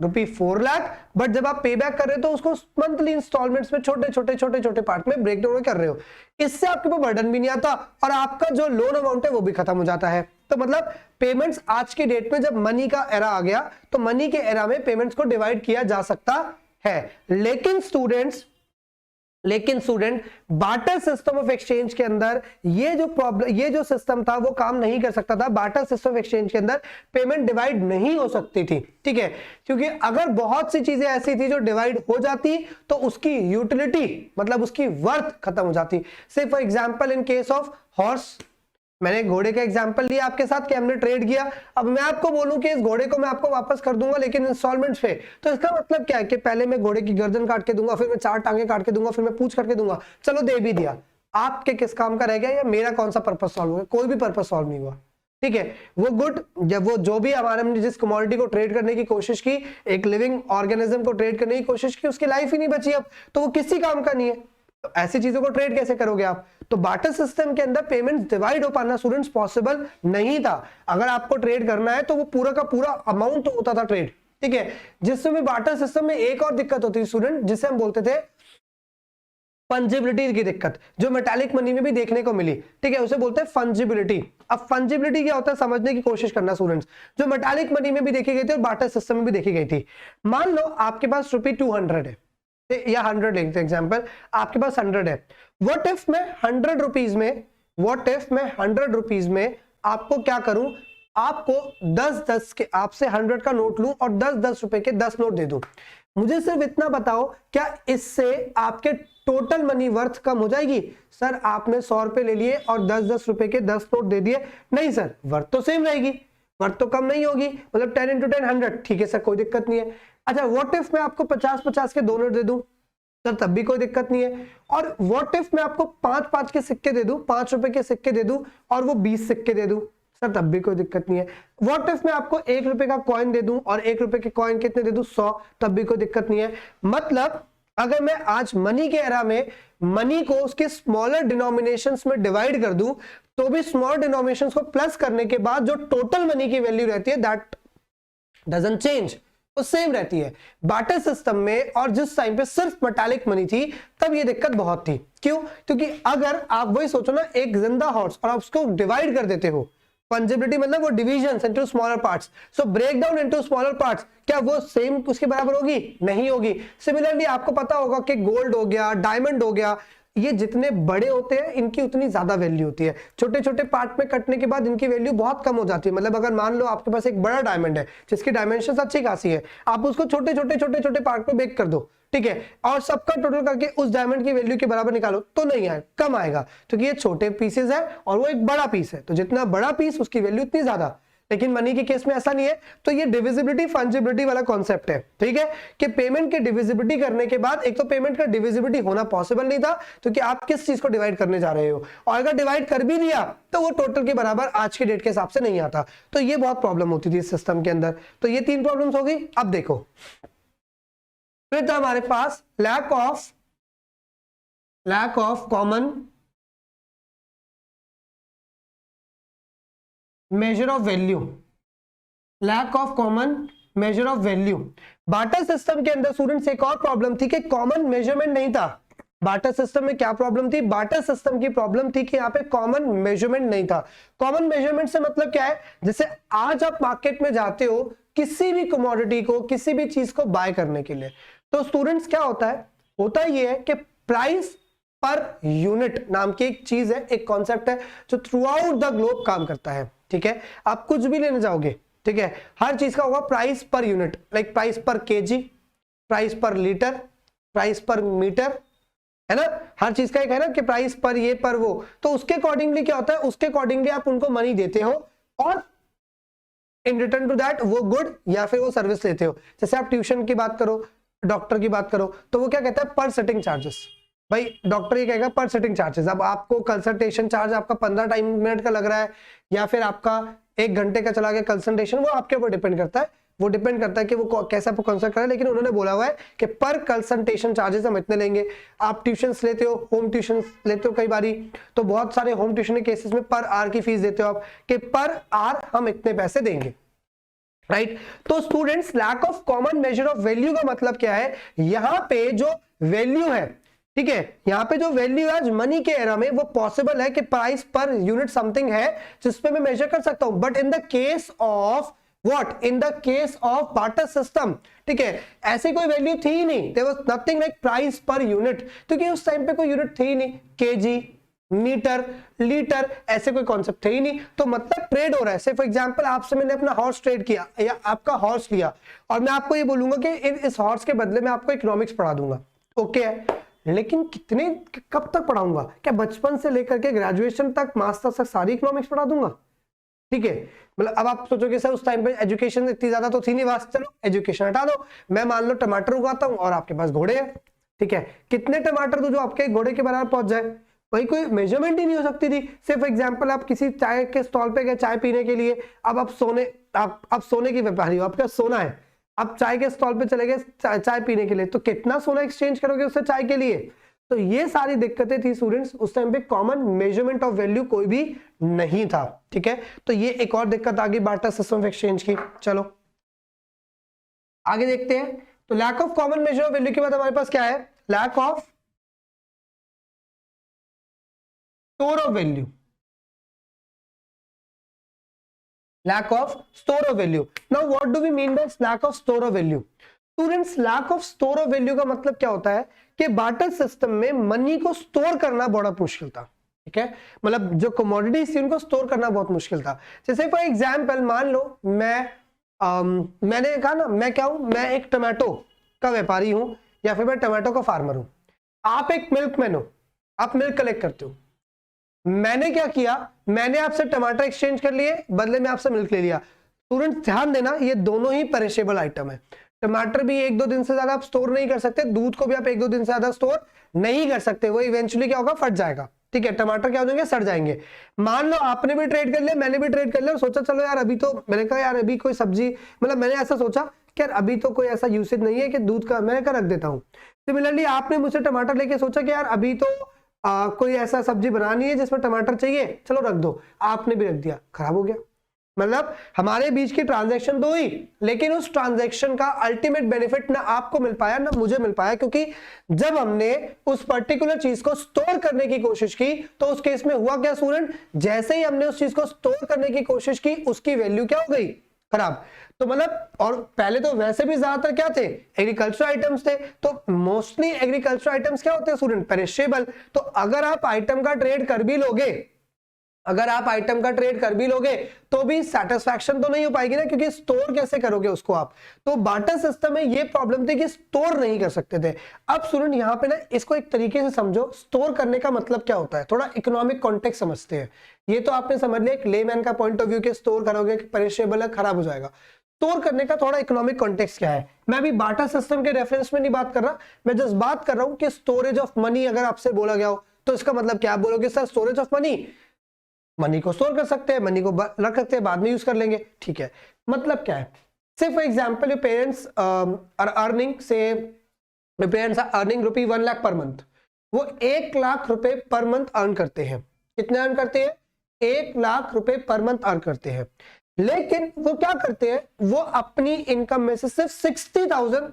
₹4 लाख, बट जब आप पे बैक कर रहे हो तो उसको मंथली इंस्टॉलमेंट्स में छोटे छोटे पार्ट में ब्रेक डाउन कर रहे हो, इससे आपके ऊपर बर्डन भी नहीं आता और आपका जो लोन अमाउंट है वो भी खत्म हो जाता है। तो मतलब पेमेंट्स आज की डेट में जब मनी का एरा आ गया तो मनी के एरा में पेमेंट्स को डिवाइड किया जा सकता है, लेकिन student barter system of exchange के अंदर ये जो सिस्टम था वो काम नहीं कर सकता था। बार्टर सिस्टम ऑफ एक्सचेंज के अंदर पेमेंट डिवाइड नहीं हो सकती थी, ठीक है, क्योंकि अगर बहुत सी चीजें ऐसी थी जो डिवाइड हो जाती तो उसकी यूटिलिटी मतलब उसकी वर्थ खत्म हो जाती। से for example in case of horse, मैंने घोड़े का एग्जांपल लिया आपके साथ कि हमने ट्रेड किया, अब मैं आपको बोलूं कि इस घोड़े को मैं आपको वापस कर दूंगा लेकिन इंस्टॉलमेंट्स पे, तो इसका मतलब क्या है कि पहले मैं घोड़े की गर्दन काट के दूंगा, फिर मैं 4 टांगे काट के दूंगा, फिर मैं पूंछ करके दूंगा, चलो दे भी दिया, आपके किस काम का रह गया या मेरा कौन सा पर्पस सॉल्व हुआ, कोई भी पर्पस सॉल्व नहीं हुआ, ठीक है। वो गुड, जब वो जो भी हमारे हमने जिस कमोडिटी को ट्रेड करने की कोशिश की, एक लिविंग ऑर्गेनिज्म को ट्रेड करने की कोशिश की, उसकी लाइफ ही नहीं बची अब, तो वो किसी काम का नहीं है। तो ऐसी चीजों को ट्रेड कैसे करोगे आप? तो बार्टर सिस्टम के अंदर पेमेंट डिवाइड हो पाना स्टूडेंट्स पॉसिबल नहीं था। अगर आपको ट्रेड करना है तो वो पूरा का पूरा अमाउंट तो होता था ट्रेड, ठीक है। जिसमें भी बार्टर सिस्टम में एक और दिक्कत होती थी स्टूडेंट, जिसे हम बोलते थे फंजिबिलिटी की दिक्कत, जो मेटालिक मनी में भी देखने को मिली, ठीक है, उसे बोलते हैं फंजिबिलिटी। अब फंजिबिलिटी क्या होता है समझने की कोशिश करना स्टूडेंट्स, जो मेटालिक मनी में भी देखी गई थी और बार्टर सिस्टम में भी देखी गई थी। मान लो आपके पास ₹200 है या 100 लेते एग्जांपल, आपके पास 100 है। व्हाट इफ मैं 100 रुपीज में, व्हाट इफ मैं 100 रुपीज में आपको क्या करूं, आपको 10-10 के, आपसे 100 का नोट लूं और 10-10 रुपए के 10 नोट दे दूं। मुझे सिर्फ इतना बताओ, क्या इससे आपके टोटल मनी वर्थ कम हो जाएगी? सर आपने 100 रुपए ले लिए और 10-10 रुपए के 10 नोट दे दिए, नहीं सर, वर्थ तो सेम रहेगी, वर्थ तो कम नहीं होगी, मतलब 10 × 10 100, ठीक है सर कोई दिक्कत नहीं है। अच्छा व्हाट इफ मैं आपको 50-50 के 2 नोट दे दूं, सर तब भी कोई दिक्कत नहीं है। और व्हाट इफ मैं आपको 5-5 के सिक्के दे दूं, 5 रुपए के सिक्के दे दूं और वो 20 सिक्के दे दूं, सर तब भी कोई दिक्कत नहीं है। व्हाट इफ मैं आपको 1 रुपए का कॉइन दे दूं और 1 रुपए के कॉइन कितने दे दूं, 100, तब भी कोई दिक्कत नहीं है। मतलब अगर मैं आज मनी के एरा में मनी को उसके स्मॉलर डिनोमिनेशंस में डिवाइड कर दूं, तो भी स्मॉल डिनोमिनेशंस को प्लस करने के बाद जो टोटल मनी की वैल्यू रहती है दैट डजंट चेंज, वो सेम रहती है। बार्टर सिस्टम में और जिस टाइम पे सिर्फ मेटालिक मनी थी तब ये दिक्कत बहुत थी। क्यों? क्योंकि अगर आप वही सोचो ना, एक जिंदा हॉर्स और आप उसको डिवाइड कर देते हो, फंजिबिलिटी मतलब वो division into smaller parts, so break down into smaller parts, क्या वो सेम उसके बराबर होगी? नहीं होगी। सिमिलरली आपको पता होगा कि गोल्ड हो गया, डायमंड हो गया, ये जितने बड़े होते हैं इनकी उतनी ज्यादा वैल्यू होती है, छोटे छोटे पार्ट में कटने के बाद इनकी वैल्यू बहुत कम हो जाती है। मतलब अगर मान लो आपके पास एक बड़ा डायमंड है जिसकी डायमेंशन अच्छी खासी है, आप उसको छोटे छोटे पार्ट में ब्रेक कर दो, ठीक है, और सबका टोटल करके उस डायमंड की वैल्यू के बराबर निकालो, तो नहीं आए, कम आएगा, क्योंकि ये छोटे पीसेस है और वो एक बड़ा पीस है, तो जितना बड़ा पीस उसकी वैल्यू उतनी ज्यादा। लेकिन मनी के केस में ऐसा नहीं है। तो ये डिविजिबिलिटी फंजिबिलिटी वाला कॉन्सेप्ट है, ठीक है, कि पेमेंट की डिविजिबिलिटी करने के बाद एक तो पेमेंट का डिविजिबिलिटी होना पॉसिबल नहीं था, क्योंकि आप किस चीज को डिवाइड करने जा रहे हो, और अगर डिवाइड कर भी दिया तो वो टोटल के बराबर आज के डेट के हिसाब से नहीं आता। तो ये बहुत प्रॉब्लम होती थी इस सिस्टम के अंदर। तो ये 3 प्रॉब्लम्स हो गई। अब देखो फिर तो हमारे पास lack of common measure of value, lack of common measure of value. Barter system के अंदर स्टूडेंट्स एक और प्रॉब्लम थी कि कॉमन मेजरमेंट नहीं था। बार्टर सिस्टम में क्या प्रॉब्लम थी? बार्टर सिस्टम की प्रॉब्लम थी कि यहाँ पे कॉमन मेजरमेंट नहीं था। कॉमन मेजरमेंट से मतलब क्या है? जैसे आज आप मार्केट में जाते हो किसी भी कमोडिटी को, किसी भी चीज को बाय करने के लिए, तो स्टूडेंट्स क्या होता है? होता ये है कि प्राइस पर यूनिट नाम की एक चीज है, एक कॉन्सेप्ट है जो थ्रू आउट द ग्लोब काम करता है, ठीक है। आप कुछ भी लेने जाओगे, ठीक है, हर चीज का होगा price per unit, like price पर केजी, प्राइस पर लीटर, प्राइस पर मीटर, है ना, हर चीज का एक है ना कि प्राइस पर ये पर वो। तो उसके अकॉर्डिंगली क्या होता है? उसके अकॉर्डिंगली आप उनको मनी देते हो और इन रिटर्न टू दैट वो गुड या फिर वो सर्विस लेते हो। जैसे आप ट्यूशन की बात करो, डॉक्टर की बात करो, तो वो क्या कहता है? पर सिटिंग चार्जेस। भाई डॉक्टर ये कहेगा पर सिटिंग चार्जेस। अब आपको कंसल्टेशन चार्ज आपका 15 मिनट का लग रहा है या फिर आपका 1 घंटे का चला गया कंसल्टेशन, वो आपके ऊपर डिपेंड करता है। वो डिपेंड करता है कि वो कैसा आपको कंसल्ट करे, लेकिन उन्होंने बोला हुआ है कि पर कंसल्टेशन चार्जेस हम इतने लेंगे। आप ट्यूशंस लेते हो, होम ट्यूशन लेते हो कई बारी, तो बहुत सारे होम ट्यूशन के केसेस में पर आवर की फीस देते हो आप कि पर आवर हम इतने पैसे देंगे, राइट। तो students lack of common measure of value का मतलब क्या है? यहां पे जो वैल्यू है, ठीक है, यहां पे जो वैल्यू है आज मनी के एरा में, वो पॉसिबल है कि प्राइस पर यूनिट समथिंग है जिसपे मैं मेजर कर सकता हूं। But in the case of what? In the case of barter system, ठीक है, ऐसी कोई वैल्यू थी ही नहीं। There was nothing like price per unit, क्योंकि उस टाइम पे कोई यूनिट थी ही नहीं। केजी, मीटर, लीटर, ऐसे कोई कॉन्सेप्ट थे ही नहीं। तो मतलब ट्रेड हो रहा है। से फॉर एग्जांपल आपसे मैंने अपना हॉर्स ट्रेड किया या आपका हॉर्स लिया, और मैं आपको ये बोलूंगा कि इस हॉर्स के बदले में आपको इकोनॉमिक्स पढ़ा दूंगा, ओके है, लेकिन कितने कब तक पढ़ाऊंगा? क्या बचपन से लेकर के ग्रेजुएशन तक, मास्टर्स तक सारी इकोनॉमिक्स पढ़ा दूंगा? ठीक है, मतलब अब आप सोचोगे सर उस टाइम पे एजुकेशन इतनी ज्यादा तो थी नहीं वास्ट, चलो एजुकेशन हटा दो, मैं मान लो टमाटर उगाता हूं और आपके पास घोड़े हैं, ठीक है, कितने टमाटर दो जो आपके घोड़े के बराबर पहुंच जाए? वही कोई मेजरमेंट ही नहीं हो सकती थी। सिर्फ एग्जांपल आप किसी चाय के स्टॉल पे गए चाय पीने के लिए, अब आप सोने की व्यापारी हो, आपका सोना है, आप चाय के स्टॉल पे चले गए चाय पीने के लिए, तो कितना सोना एक्सचेंज करोगे उससे चाय के लिए? तो ये सारी दिक्कतें थी स्टूडेंट्स, उस टाइम पे कॉमन मेजरमेंट ऑफ वैल्यू कोई भी नहीं था। ठीक है, तो ये एक और दिक्कत आ गई बार्टर सिस्टम ऑफ एक्सचेंज की। चलो आगे देखते हैं। तो lack of common measure of value के बाद हमारे पास क्या है, lack of store of value, lack of store of value. Now what do we mean by lack of store of value? Students, lack of store of value का मतलब क्या होता है कि बार्टर सिस्टम में मनी को स्टोर करना बड़ा मुश्किल था। ठीक है, मतलब जो कमोडिटीज थी उनको स्टोर करना बहुत मुश्किल था। जैसे फॉर एग्जांपल मान लो मैंने कहा ना, मैं क्या हूं, मैं एक टमाटो का व्यापारी हूं या फिर मैं टमाटो का फार्मर हूं। आप एक मिल्कमैन हो, आप मिल्क कलेक्ट करते हो। मैंने क्या किया, मैंने आपसे टमाटर एक्सचेंज कर लिए, बदले में आपसे मिल्क ले लिया। स्टूडेंट ध्यान देना, ये दोनों ही पेरिशेबल आइटम है। टमाटर भी 1-2 दिन से ज्यादा आप स्टोर नहीं कर सकते, दूध को भी आप 1-2 दिन से ज्यादा स्टोर नहीं कर सकते, वो इवेंचुअली क्या होगा, फट जाएगा। ठीक है, टमाटर क्या हो जाएंगे, सड़ जाएंगे। मान लो आपने भी ट्रेड कर लिया, मैंने भी ट्रेड कर लिया और सोचा चलो यार अभी तो, मैंने कहा यार अभी कोई सब्जी, मतलब मैंने ऐसा सोचा कि यार अभी तो कोई ऐसा यूसेज नहीं है कि दूध का, मैंने कहा रख देता हूँ। सिमिलरली आपने मुझसे टमाटर लेके सोचा कि यार अभी तो कोई ऐसा सब्जी बनानी है जिसमें टमाटर चाहिए, चलो रख दो, आपने भी रख दिया, खराब हो गया। मतलब हमारे बीच की ट्रांजैक्शन तो हुई, लेकिन उस ट्रांजैक्शन का अल्टीमेट बेनिफिट ना आपको मिल पाया ना मुझे मिल पाया, क्योंकि जब हमने उस पर्टिकुलर चीज को स्टोर करने की कोशिश की तो उस केस में हुआ क्या स्टूडेंट, जैसे ही हमने उस चीज को स्टोर करने की कोशिश की उसकी वैल्यू क्या हो गई, खराब। तो मतलब, और पहले तो वैसे भी ज्यादातर क्या थे, एग्रीकल्चर आइटम्स थे, तो मोस्टली एग्रीकल्चर आइटम्स क्या होते हैं स्टूडेंट, पेरिशेबल। तो अगर आप आइटम का ट्रेड कर भी लोगे, अगर आप आइटम का ट्रेड कर भी लोगे तो भी सेटिस्फैक्शन तो नहीं हो पाएगी ना, क्योंकि स्टोर कैसे करोगे उसको आप। तो बार्टर सिस्टम में ये प्रॉब्लम थी कि स्टोर नहीं कर सकते थे। अब स्टूडेंट यहाँ पे ना इसको एक तरीके से समझो, स्टोर करने का मतलब क्या होता है, थोड़ा इकोनॉमिक कॉन्टेक्स्ट समझते हैं। ये तो आपने समझ लिया एक लेमैन का पॉइंट ऑफ व्यू के स्टोर करोगे, पेरिशेबल है, खराब हो जाएगा। स्टोर करने का थोड़ा इकोनॉमिक कॉन्टेक्स्ट क्या है, मैं अभी बार्टर सिस्टम के रेफरेंस में नहीं बात कर रहा, मैं जस्ट बात कर रहा हूं कि स्टोरेज ऑफ मनी अगर आपसे बोला गया हो तो इसका मतलब क्या, आप बोलोगे sir storage of money, money को स्टोर कर सकते हैं, मनी को रख सकते हैं, बाद में यूज कर लेंगे। ठीक है, मतलब क्या है, say for example your parents are earning, say parents are earning rupee 1 lakh per month, वो 1 लाख रुपए पर मंथ अर्न करते हैं। कितने अर्न करते हैं, 1 लाख रुपए पर मंथ अर्न करते हैं। लेकिन वो क्या करते हैं, वो अपनी इनकम में से सिर्फ 60,000,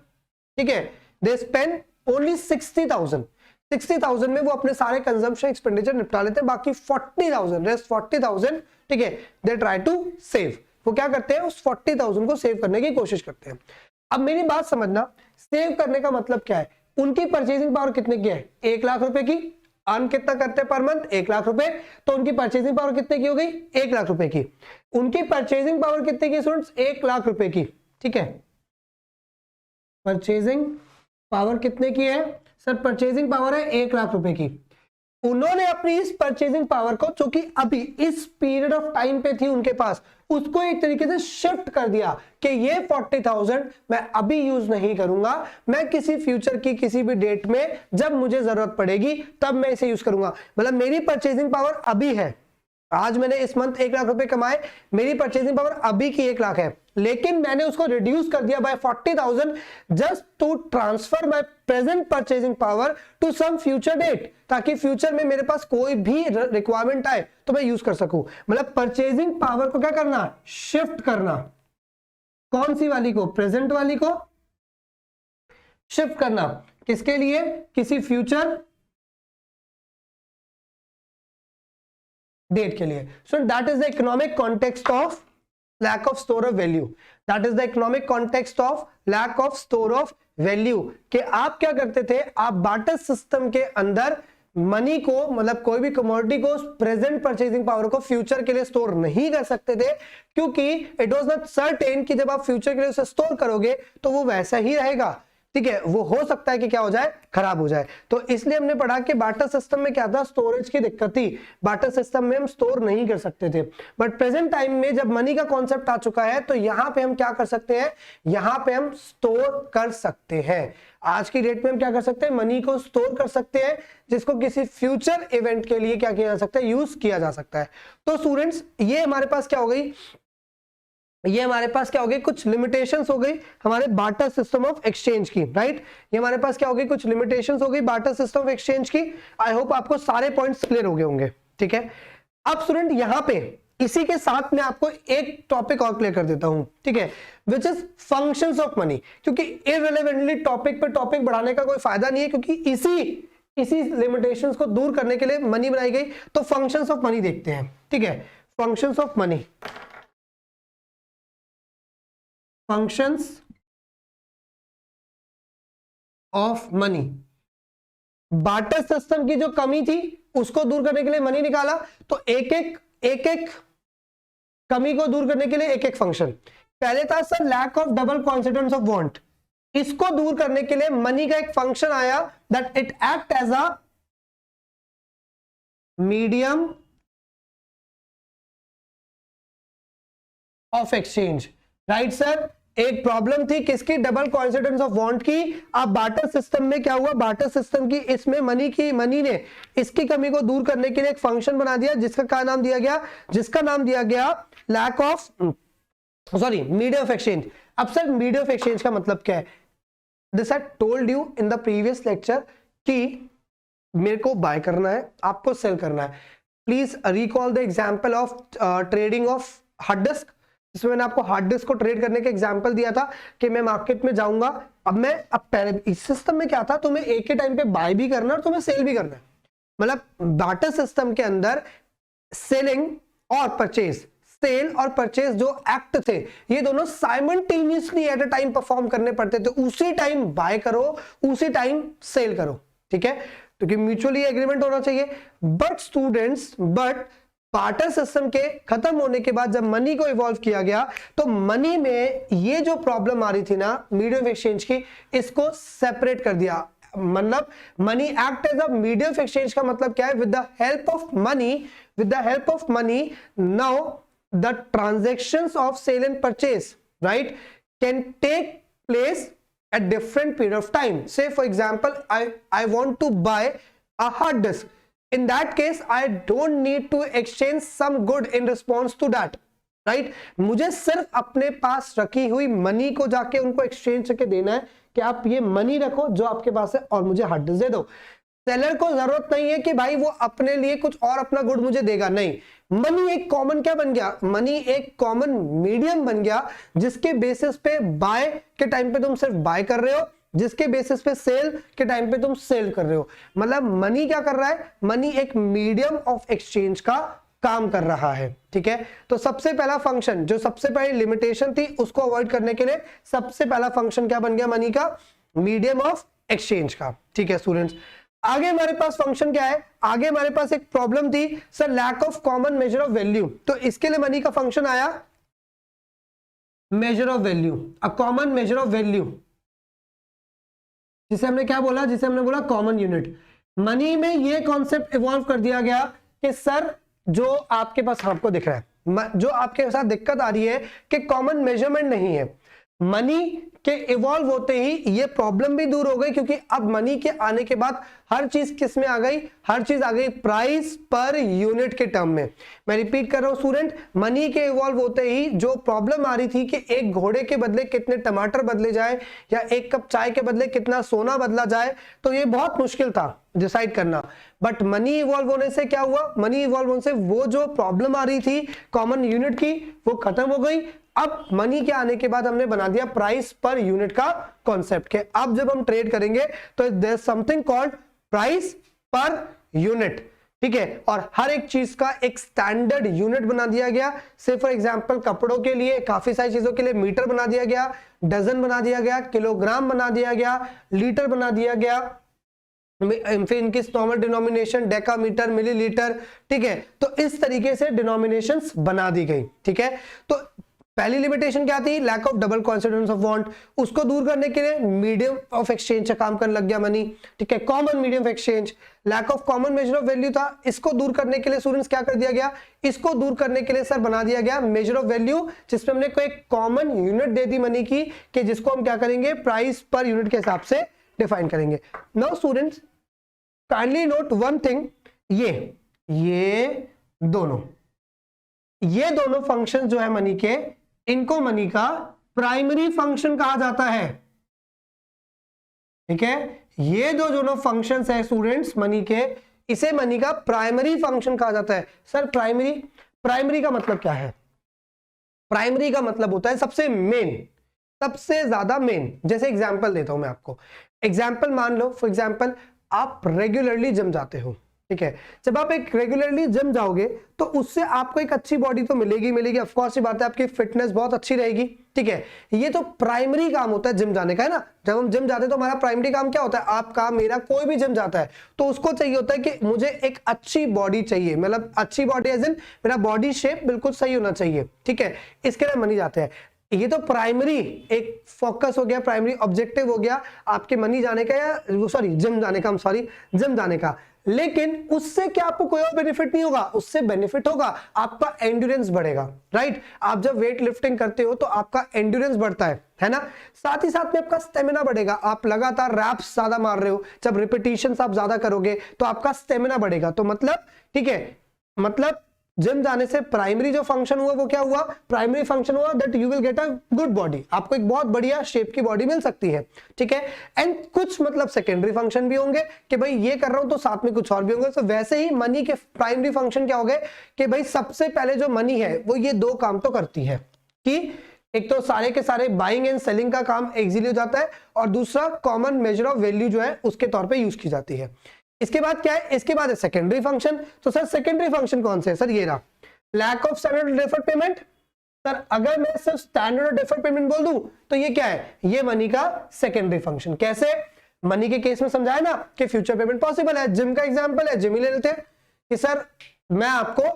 ठीक है, दे स्पेंड ओनली 60,000 में वो अपने सारे कंजम्पशन एक्सपेंडिचर निपटा लेते हैं, बाकी 40,000, रेस्ट 40,000, ठीक है, दे ट्राई टू सेव। वो क्या करते हैं, उस 40,000 को सेव करने की कोशिश करते हैं। अब मेरी बात समझना, सेव करने का मतलब क्या है, उनकी परचेजिंग पावर कितने की है, 1 लाख रुपए की, अर्न कितना करते हैं पर मंथ, 1 लाख रुपए, तो उनकी परचेजिंग पावर कितने की हो गई, 1 लाख रुपए की। उनकी परचेजिंग पावर कितने की स्टूडेंट्स, 1 लाख रुपए की। ठीक है, परचेजिंग पावर कितने की है सर, परचेजिंग पावर है 1 लाख रुपए की। उन्होंने अपनी इस परचेजिंग पावर को, जो कि अभी इस पीरियड ऑफ टाइम पे थी उनके पास, उसको एक तरीके से शिफ्ट कर दिया कि ये 40,000 मैं अभी यूज नहीं करूंगा, मैं किसी फ्यूचर की किसी भी डेट में जब मुझे जरूरत पड़ेगी तब मैं इसे यूज करूंगा। मतलब मेरी परचेजिंग पावर अभी है, आज मैंने इस मंथ 1 लाख रुपए कमाए, मेरी परचेजिंग पावर अभी की 1 लाख है, लेकिन मैंने उसको रिड्यूस कर दिया by 40,000 just to transfer my present purchasing power to some future date, ताकि फ्यूचर में मेरे पास कोई भी रिक्वायरमेंट आए तो मैं यूज कर सकूं। मतलब परचेजिंग पावर को क्या करना, शिफ्ट करना, कौन सी वाली को, प्रेजेंट वाली को शिफ्ट करना, किसके लिए, किसी फ्यूचर डेट के लिए। So that is the economic context of lack of store of value, that is the economic context of lack of store of value। कि आप क्या करते थे, आप बार्टर सिस्टम के अंदर मनी को, मतलब कोई भी कमोडिटी को, प्रेजेंट परचेजिंग पावर को फ्यूचर के लिए स्टोर नहीं कर सकते थे, क्योंकि इट वाज नॉट सर्टेन कि जब आप फ्यूचर के लिए उसे स्टोर करोगे तो वो वैसा ही रहेगा। ठीक है, वो हो सकता है कि क्या हो जाए, खराब हो जाए। तो इसलिए हमने पढ़ा कि बार्टर सिस्टम में क्या था, स्टोरेज की दिक्कत थी, बार्टर सिस्टम में हम स्टोर नहीं कर सकते थे। बट प्रेजेंट टाइम में जब मनी का कॉन्सेप्ट आ चुका है तो यहां पे हम क्या कर सकते हैं, यहां पे हम स्टोर कर सकते हैं। आज की डेट में हम क्या कर सकते हैं, मनी को स्टोर कर सकते हैं, जिसको किसी फ्यूचर इवेंट के लिए क्या किया जा सकता है, यूज किया जा सकता है। तो स्टूडेंट्स, ये हमारे पास क्या हो गई, ये हमारे पास क्या हो गई, कुछ लिमिटेशंस हो गई हमारे बार्टर सिस्टम ऑफ एक्सचेंज की, राइट। ये हमारे पास क्या हो गई, कुछ लिमिटेशंस हो गई बार्टर सिस्टम ऑफ एक्सचेंज की। आई होप आपको सारे पॉइंट्स क्लियर हो गए होंगे, ठीक है। अब स्टूडेंट यहां पे इसी के साथ मैं आपको एक टॉपिक और क्लियर कर देता हूं, ठीक है, which is functions of money. क्योंकि इररिलेवेंटली टॉपिक पे टॉपिक बढ़ाने का कोई फायदा नहीं है, क्योंकि इसी लिमिटेशंस को दूर करने के लिए मनी बनाई गई। तो फंक्शंस ऑफ मनी देखते हैं, ठीक है। Functions of money, functions of money, barter system की जो कमी थी उसको दूर करने के लिए मनी निकाला। तो एक एक कमी को दूर करने के लिए एक एक फंक्शन। पहले था sir lack of double consistence of want, इसको दूर करने के लिए मनी का एक फंक्शन आया that it act as a medium of exchange, right sir. एक प्रॉब्लम थी किसकी, डबल कॉन्सिस्टेंस ऑफ वांट की। अब बार्टर सिस्टम में क्या हुआ, बार्टर सिस्टम की इसमें मनी ने इसकी कमी को दूर करने के लिए एक फंक्शन बना दिया जिसका क्या नाम दिया गया, जिसका नाम दिया गया lack of sorry medium of exchange. अब सर मीडियम ऑफ एक्सचेंज का मतलब क्या है, this I told you in the previous lecture कि मेरे को बाय करना है, आपको सेल करना है। Please recall the example of trading of hard disk, इसमें मैंने आपको हार्ड डिस्क को ट्रेड करने का एग्जांपल दिया था कि मैं मार्केट में जाऊंगा। अब पहले इस सिस्टम में क्या था, तुम्हें एक ही टाइम पे बाय भी करना है और तुम्हें सेल भी करना है। मतलब बार्टर सिस्टम के अंदर सेलिंग और परचेज, सेल और परचेज जो एक्ट थे ये दोनों simultaneously at a time perform करने पड़ते थे। उसी टाइम बाय करो, उसी टाइम सेल करो, ठीक है, क्योंकि म्यूचुअली एग्रीमेंट होना चाहिए। बट बार्टर सिस्टम के खत्म होने के बाद जब मनी को इवॉल्व किया गया तो मनी में ये जो प्रॉब्लम आ रही थी ना मीडियम एक्सचेंज की, इसको सेपरेट कर दिया। मतलब money act as a medium of exchange का मतलब क्या है, with the help of money now the transactions of sale and purchase, right, can take place at different period of time. Say for example I want to buy a hard disk. In that case I don't need to exchange some good in response to that, right? मुझे सिर्फ अपने पास रखी हुई money को जाके उनको exchange करके देना है कि आप ये मनी रखो जो आपके पास है और मुझे हार्ड डिस्क दे दो। सेलर को जरूरत नहीं है कि भाई वो अपने लिए कुछ और अपना गुड मुझे देगा, नहीं। मनी एक कॉमन क्या बन गया, मनी एक कॉमन मीडियम बन गया जिसके बेसिस पे बाय के टाइम पे तुम सिर्फ बाय कर रहे हो, जिसके बेसिस पे सेल के टाइम पे तुम सेल कर रहे हो। मतलब मनी क्या कर रहा है, मनी एक मीडियम ऑफ एक्सचेंज का काम कर रहा है, ठीक है। तो सबसे पहला फंक्शन, जो सबसे पहली लिमिटेशन थी उसको अवॉइड करने के लिए सबसे पहला फंक्शन क्या बन गया मनी का, मीडियम ऑफ एक्सचेंज का, ठीक है स्टूडेंट्स। आगे हमारे पास फंक्शन क्या है, आगे हमारे पास एक प्रॉब्लम थी sir lack of common measure of value. तो इसके लिए मनी का फंक्शन आया measure of value, a common measure of value, जिसे हमने क्या बोला, जिसे हमने बोला कॉमन यूनिट। मनी में ये कॉन्सेप्ट इवॉल्व कर दिया गया कि सर जो आपके पास आपको दिख रहा है, जो आपके साथ दिक्कत आ रही है कि कॉमन मेजरमेंट नहीं है, मनी के इवॉल्व होते ही ये प्रॉब्लम भी दूर हो गई। क्योंकि अब मनी के आने के बाद हर चीज किस में आ गई, हर चीज आ गई प्राइस पर यूनिट के टर्म में। मैं रिपीट कर रहा हूं स्टूडेंट, मनी के इवॉल्व होते ही जो प्रॉब्लम आ रही थी कि एक घोड़े के बदले कितने टमाटर बदले जाए या एक कप चाय के बदले कितना सोना बदला जाए, तो ये बहुत मुश्किल था डिसाइड करना। बट मनी इवॉल्व होने से क्या हुआ, मनी इवॉल्व होने से वो जो प्रॉब्लम आ रही थी कॉमन यूनिट की वो खत्म हो गई। अब मनी के आने के बाद हमने बना दिया प्राइस पर यूनिट का कॉन्सेप्ट के अब जब हम ट्रेड करेंगे तो there is something called price per unit, ठीक है। और हर एक चीज का एक स्टैंडर्ड यूनिट बना दिया गया। से फॉर एग्जांपल कपड़ों के लिए, काफी सारी चीजों के लिए मीटर बना दिया गया, डजन बना दिया गया, किलोग्राम बना दिया गया, लीटर बना दिया गया, फिर इनकी नॉर्मल डिनोमिनेशन डेकामीटर, मिलीलीटर, ठीक है। तो इस तरीके से डिनोमिनेशंस बना दी गई, ठीक है। तो पहली लिमिटेशन क्या थी, lack of double consistence of want, उसको दूर करने के लिए मीडियम ऑफ एक्सचेंज का काम करने लग गया मनी, ठीक है। Common medium of exchange, lack of common measure of value था, इसको दूर करने के लिए स्टूडेंट्स क्या कर दिया गया, इसको दूर करने के लिए सर बना दिया गया मेजर ऑफ वैल्यू, जिसमें हमने कोई common unit they the money की कि जिसको हम क्या करेंगे प्राइस पर यूनिट के हिसाब से डिफाइन करेंगे। Now students kindly note one thing, ये दोनों फंक्शन जो है मनी के, इनको मनी का प्राइमरी फंक्शन कहा जाता है। ठीक है, ये जो दोनों फंक्शंस है स्टूडेंट्स मनी के, इसे मनी का प्राइमरी फंक्शन कहा जाता है। सर प्राइमरी का मतलब क्या है? प्राइमरी का मतलब होता है सबसे मेन, सबसे ज्यादा मेन। जैसे एग्जांपल देता हूं मैं आपको, एग्जांपल मान लो, फॉर एग्जांपल आप रेगुलरली जिम जाते हो। ठीक है, जब आप एक रेगुलरली जिम जाओगे तो उससे आपको एक अच्छी बॉडी तो मिलेगी, ऑफ कोर्स ये बात है, आपकी फिटनेस बहुत अच्छी रहेगी। ठीक है, ये तो प्राइमरी काम होता है जिम जाने का, है ना। जब हम जिम जाते हैं तो हमारा प्राइमरी काम क्या होता है? आपका, मेरा, कोई भी जिम जाता है तो उसको चाहिए होता है कि मुझे एक अच्छी बॉडी चाहिए, मतलब अच्छी बॉडी एज इन मेरा बॉडी शेप बिल्कुल सही होना चाहिए। ठीक है, इसके लिए मनी जाते हैं। ये तो प्राइमरी एक फोकस हो गया, प्राइमरी ऑब्जेक्टिव हो गया आपके मनी जाने का, या सॉरी जिम जाने का, जिम जाने का। लेकिन उससे क्या आपको कोई और बेनिफिट नहीं होगा? उससे बेनिफिट होगा, आपका एंड्योरेंस बढ़ेगा, राइट। आप जब वेट लिफ्टिंग करते हो तो आपका एंड्योरेंस बढ़ता है ना। साथ ही साथ में आपका स्टेमिना बढ़ेगा, आप लगातार रैप्स ज्यादा मार रहे हो, जब रिपीटिशंस आप ज्यादा करोगे तो आपका स्टेमिना बढ़ेगा। तो मतलब, ठीक है, मतलब जिम जाने से प्राइमरी जो फंक्शन हुआ वो क्या हुआ? प्राइमरी फंक्शन हुआ that you will get a good body, आपको एक बहुत बढ़िया शेप की बॉडी मिल सकती है। ठीक है, एंड कुछ मतलब सेकेंडरी फंक्शन भी होंगे कि भाई ये कर रहा हूं तो साथ में कुछ और भी होंगे। तो वैसे ही मनी के प्राइमरी फंक्शन क्या हो गए कि भाई सबसे पहले जो मनी है वो ये दो काम तो करती है कि एक तो सारे के सारे बाइंग एंड सेलिंग का काम इजीली हो जाता है, और दूसरा कॉमन मेजर ऑफ वैल्यू जो है उसके तौर पे यूज की जाती है। इसके बाद क्या है? इसके बाद है सेकेंडरी फंक्शन। तो सर सेकेंडरी फंक्शन कौन से है? सर ये रहा, lack of standard deferred payment. Sir अगर मैं सिर्फ स्टैंडर्ड डिफर्ड पेमेंट बोल दूं तो ये क्या है? ये मनी का सेकेंडरी फंक्शन। कैसे? मनी के केस में समझाया ना कि फ्यूचर पेमेंट पॉसिबल है। जिम का एग्जांपल है, जिम ही ले लेते हैं कि सर मैं आपको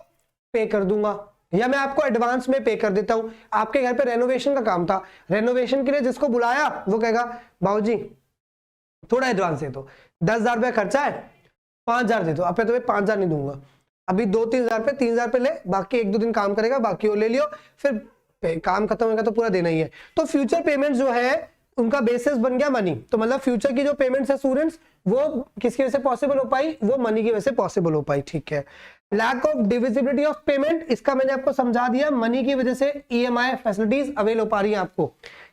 पे कर दूंगा या मैं आपको एडवांस में पे कर देता हूं। आपके घर पे रेनोवेशन का काम था, रेनोवेशन के लिए जिसको बुलाया वो कहेगा बाबूजी थोड़ा एडवांस दे दो, 10,000 रुपया खर्चा है, 5,000 दे दो। अब मैं तुम्हें 5,000 नहीं दूंगा, अभी 2-3,000 पे 3,000 पे ले, बाकी 1-2 दिन काम करेगा, बाकी वो ले लियो, फिर काम खत्म होगा तो पूरा देना ही है। तो फ्यूचर पेमेंट जो है उनका बेसिस बन गया मनी। तो मतलब फ्यूचर की जो पेमेंट्स है स्टूडेंट्स, वो किसकी वजह से पॉसिबल हो पाई? वो मनी की वजह से पॉसिबल हो पाई। ठीक है, lack of divisibility of payment, इसका मैंने आपको समझा दिया। मनी की वजह से ईएमआई फैसिलिटीज अवेल हो पा रही है आपको।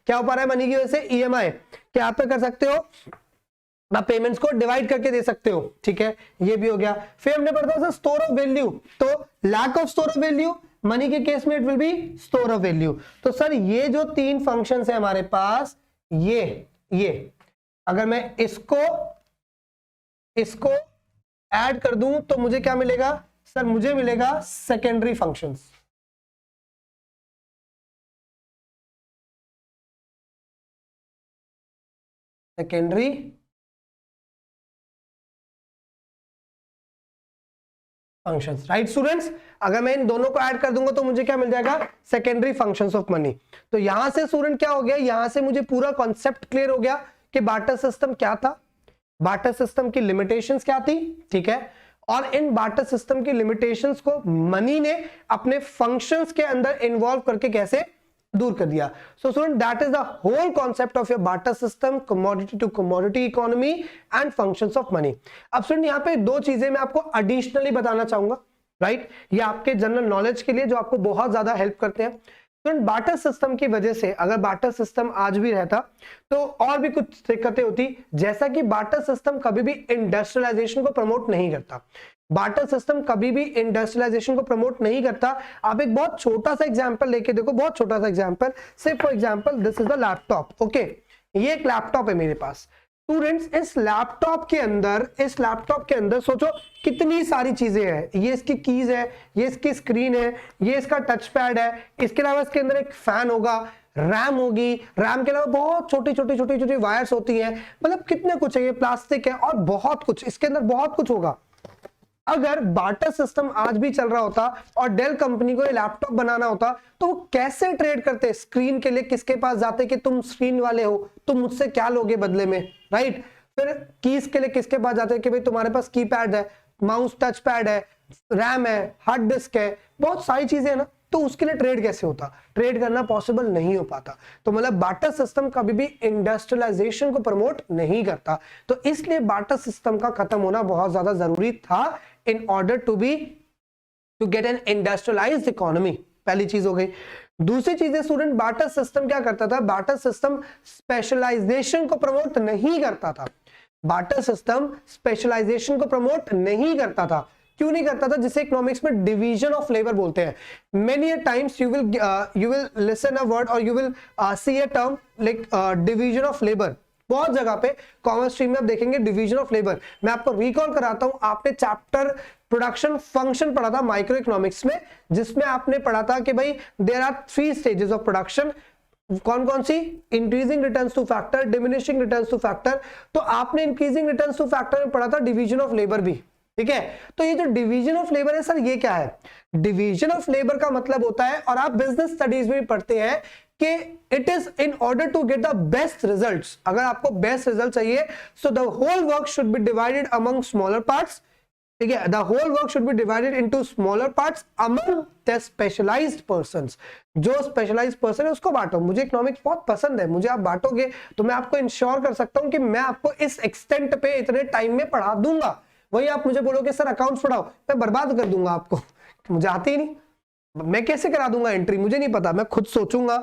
क्या हो पा रहा है मनी की वजह से? ईएमआई क्या आप पे कर सकते हो, आप पेमेंट्स को डिवाइड करके दे सकते हो। ठीक है, ये भी हो गया। फिर हमने पढ़ा था स्टोर ऑफ वैल्यू, तो lack of store of value, money के केस में it will be store of value. तो सर ये जो तीन फंक्शंस है हमारे पास, ये अगर मैं इसको ऐड कर दूं तो मुझे क्या मिलेगा? सर मुझे मिलेगा secondary functions. Secondary functions, right students. अगर मैं इन दोनों को ऐड कर दूंगा तो मुझे क्या मिल जाएगा? Secondary functions of money. तो यहां से स्टूडेंट क्या हो गया? यहां से मुझे पूरा कॉन्सेप्ट क्लियर हो गया कि बार्टर सिस्टम क्या था, बार्टर सिस्टम की लिमिटेशंस क्या थी। ठीक है, और इन बार्टर सिस्टम की लिमिटेशंस को मनी ने अपने फंक्शंस के अंदर इन्वॉल्व करके कैसे दूर कर दिया। So student that is the whole concept of your barter system, commodity to commodity economy and functions of money. अब स्टूडेंट यहाँ पे दो चीजें मैं आपको एडिशनली बताना चाहूंगा, राइट। ये आपके जनरल नॉलेज के लिए जो आपको बहुत ज्यादा हेल्प करते हैं। स्टूडेंट बार्टर सिस्टम की वजह से अगर बार्टर सिस्टम आज भी रहता तो और भी कुछ दिक्कतें होती, जैसा कि बार्टर सिस्टम कभी भी इंडस्ट्रियलाइजेशन को प्रमोट नहीं करता। बार्टर सिस्टम कभी भी इंडस्ट्रियलाइजेशन को प्रमोट नहीं करता। आप एक बहुत छोटा सा एग्जांपल लेके देखो, बहुत छोटा सा एग्जांपल, से for example this is the laptop. Okay, ये एक लैपटॉप है मेरे पास। स्टूडेंट्स इस लैपटॉप के अंदर सोचो कितनी सारी चीजें हैं। ये इसकी कीज है, ये इसकी स्क्रीन है, ये इसका टच पैड है, इसके अलावा इसके अंदर एक फैन होगा, रैम होगी, रैम के अलावा बहुत छोटी छोटी वायर्स होती हैं, मतलब कितने कुछ है, ये प्लास्टिक है और बहुत कुछ, इसके अंदर बहुत कुछ होगा। अगर बार्टर सिस्टम आज भी चल रहा होता और डेल कंपनी को ये लैपटॉप बनाना होता तो वो कैसे ट्रेड करते? स्क्रीन के लिए किसके पास जाते कि तुम स्क्रीन वाले हो, तुम मुझसे क्या लोगे बदले में, राइट। फिर कीज के लिए किसके पास जाते कि भाई तुम्हारे पास कीपैड है, माउस टच पैड है, रैम है, हार्ड डिस्क है, बहुत सारी चीजें है ना। तो उसके लिए ट्रेड कैसे होता? ट्रेड करना पॉसिबल नहीं हो पाता। तो मतलब बार्टर सिस्टम कभी भी इंडस्ट्रियलाइजेशन को प्रमोट नहीं करता। तो इसलिए बार्टर सिस्टम का खत्म होना बहुत ज्यादा जरूरी था in order to get an industrialized economy। पहली चीज हो गई। दूसरी चीज है स्टूडेंट, बार्टर सिस्टम क्या करता था, बार्टर सिस्टम स्पेशलाइजेशन को प्रमोट नहीं करता था। बार्टर सिस्टम स्पेशलाइजेशन को प्रमोट नहीं करता था। क्यों नहीं करता था? जिसे इकोनॉमिक्स में डिवीजन ऑफ लेबर बोलते हैं। Many times you will listen a word और you will see a term like division of labour. बहुत जगह पे कॉमर्स स्ट्रीम में आप देखेंगे डिवीजन ऑफ लेबर। मैं आपको रिकॉल कराता हूं, आपने चैप्टर प्रोडक्शन फंक्शन पढ़ा था माइक्रो इकोनॉमिक्स में, जिसमें आपने पढ़ा था कि भाई there are 3 stages of production. कौन कौन सी? Increasing returns to factor, diminishing returns to factor. तो आपने इंक्रीजिंग रिटर्न्स टू फैक्टर में पढ़ा था डिवीजन ऑफ लेबर भी, ठीक है। तो ये जो डिवीजन ऑफ लेबर है सर, ये क्या है? डिवीजन ऑफ लेबर का मतलब होता है, और आप बिजनेस स्टडीज में भी पढ़ते हैं कि it is in order to get the best results. अगर आपको बेस्ट रिजल्ट चाहिए, so the whole work should be divided among smaller parts, ठीक है। The whole work should be divided into smaller parts among the specialized persons. जो specialized person है उसको बांटो। मुझे economics बहुत पसंद है, मुझे आप बांटोगे तो मैं आपको इंश्योर कर सकता हूं कि मैं आपको इस एक्सटेंट पे इतने टाइम में पढ़ा दूंगा। वही आप मुझे बोलोगे सर अकाउंट्स पढ़ाओ, मैं बर्बाद कर दूंगा आपको, मुझे आती ही नहीं, मैं कैसे करा दूंगा एंट्री, मुझे नहीं पता। मैं खुद सोचूंगा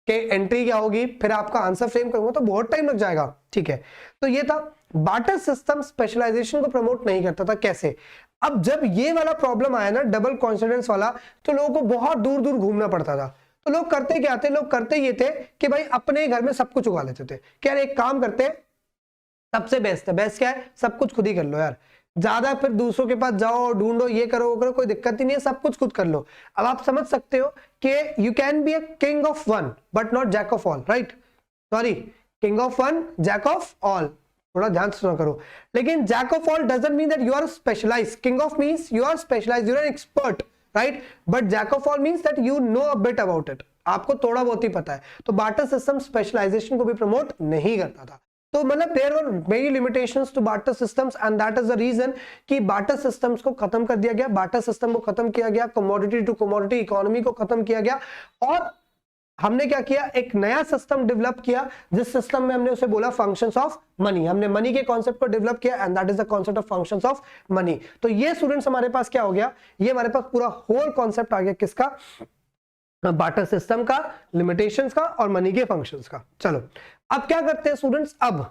कि एंट्री क्या होगी, फिर आपका आंसर फ्रेम करूंगा तो बहुत टाइम लग जाएगा, ठीक है। तो ये था, बार्टर सिस्टम स्पेशलाइजेशन को प्रमोट नहीं करता था। कैसे? अब जब ये वाला प्रॉब्लम आया ना, डबल कॉन्फिडेंस वाला, तो लोगों को बहुत दूर दूर घूमना पड़ता था। तो लोग करते क्या थे? लोग करते ये थे कि भाई अपने घर में सब कुछ उगा लेते थे। क्या एक काम करते, सबसे बेस्ट है, बेस्ट क्या है? सब कुछ खुद ही कर लो यार, ज्यादा फिर दूसरों के पास जाओ, ढूंढो, ये करो वो करो, कोई दिक्कत ही नहीं है, सब कुछ खुद कर लो। अब आप समझ सकते हो कि you can be a king of one but not jack of all, right? Sorry, king of one jack of all, थोड़ा ध्यान से सुना करो। लेकिन jack of all doesn't mean that you are specialized. King of means you are specialized, you are an expert, right? But jack of all means that you know a bit about it, आपको थोड़ा बहुत ही पता है। तो barter system specialisation को भी promote नहीं करता था। तो मतलब there were many limitations to barter systems and that is the reason कि बार्टर सिस्टम्स को खत्म कर दिया गया। बार्टर सिस्टम को खत्म किया गया, कमोडिटी टू कमोडिटी इकोनॉमी को खत्म किया गया, और हमने क्या किया? एक नया सिस्टम डेवलप किया, जिस सिस्टम में हमने उसे बोला फंक्शंस ऑफ मनी। हमने मनी के कॉन्सेप्ट को डेवलप किया and that is the concept of functions of money. तो ये स्टूडेंट्स हमारे पास क्या हो गया? ये हमारे पास पूरा होल कॉन्सेप्ट आ गया, किसका? बार्टर सिस्टम का, लिमिटेशंस का और मनी के फंक्शंस का। चलो अब क्या करते हैं स्टूडेंट्स, अब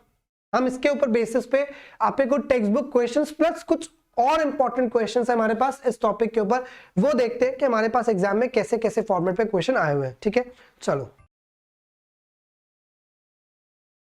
हम इसके ऊपर बेसिस पे आपके को टेक्स्ट बुक क्वेश्चंस प्लस कुछ और इंपॉर्टेंट क्वेश्चंस है हमारे पास इस टॉपिक के ऊपर, वो देखते हैं कि हमारे पास एग्जाम में कैसे कैसे फॉर्मेट पे क्वेश्चन आए हुए हैं, ठीक है। चलो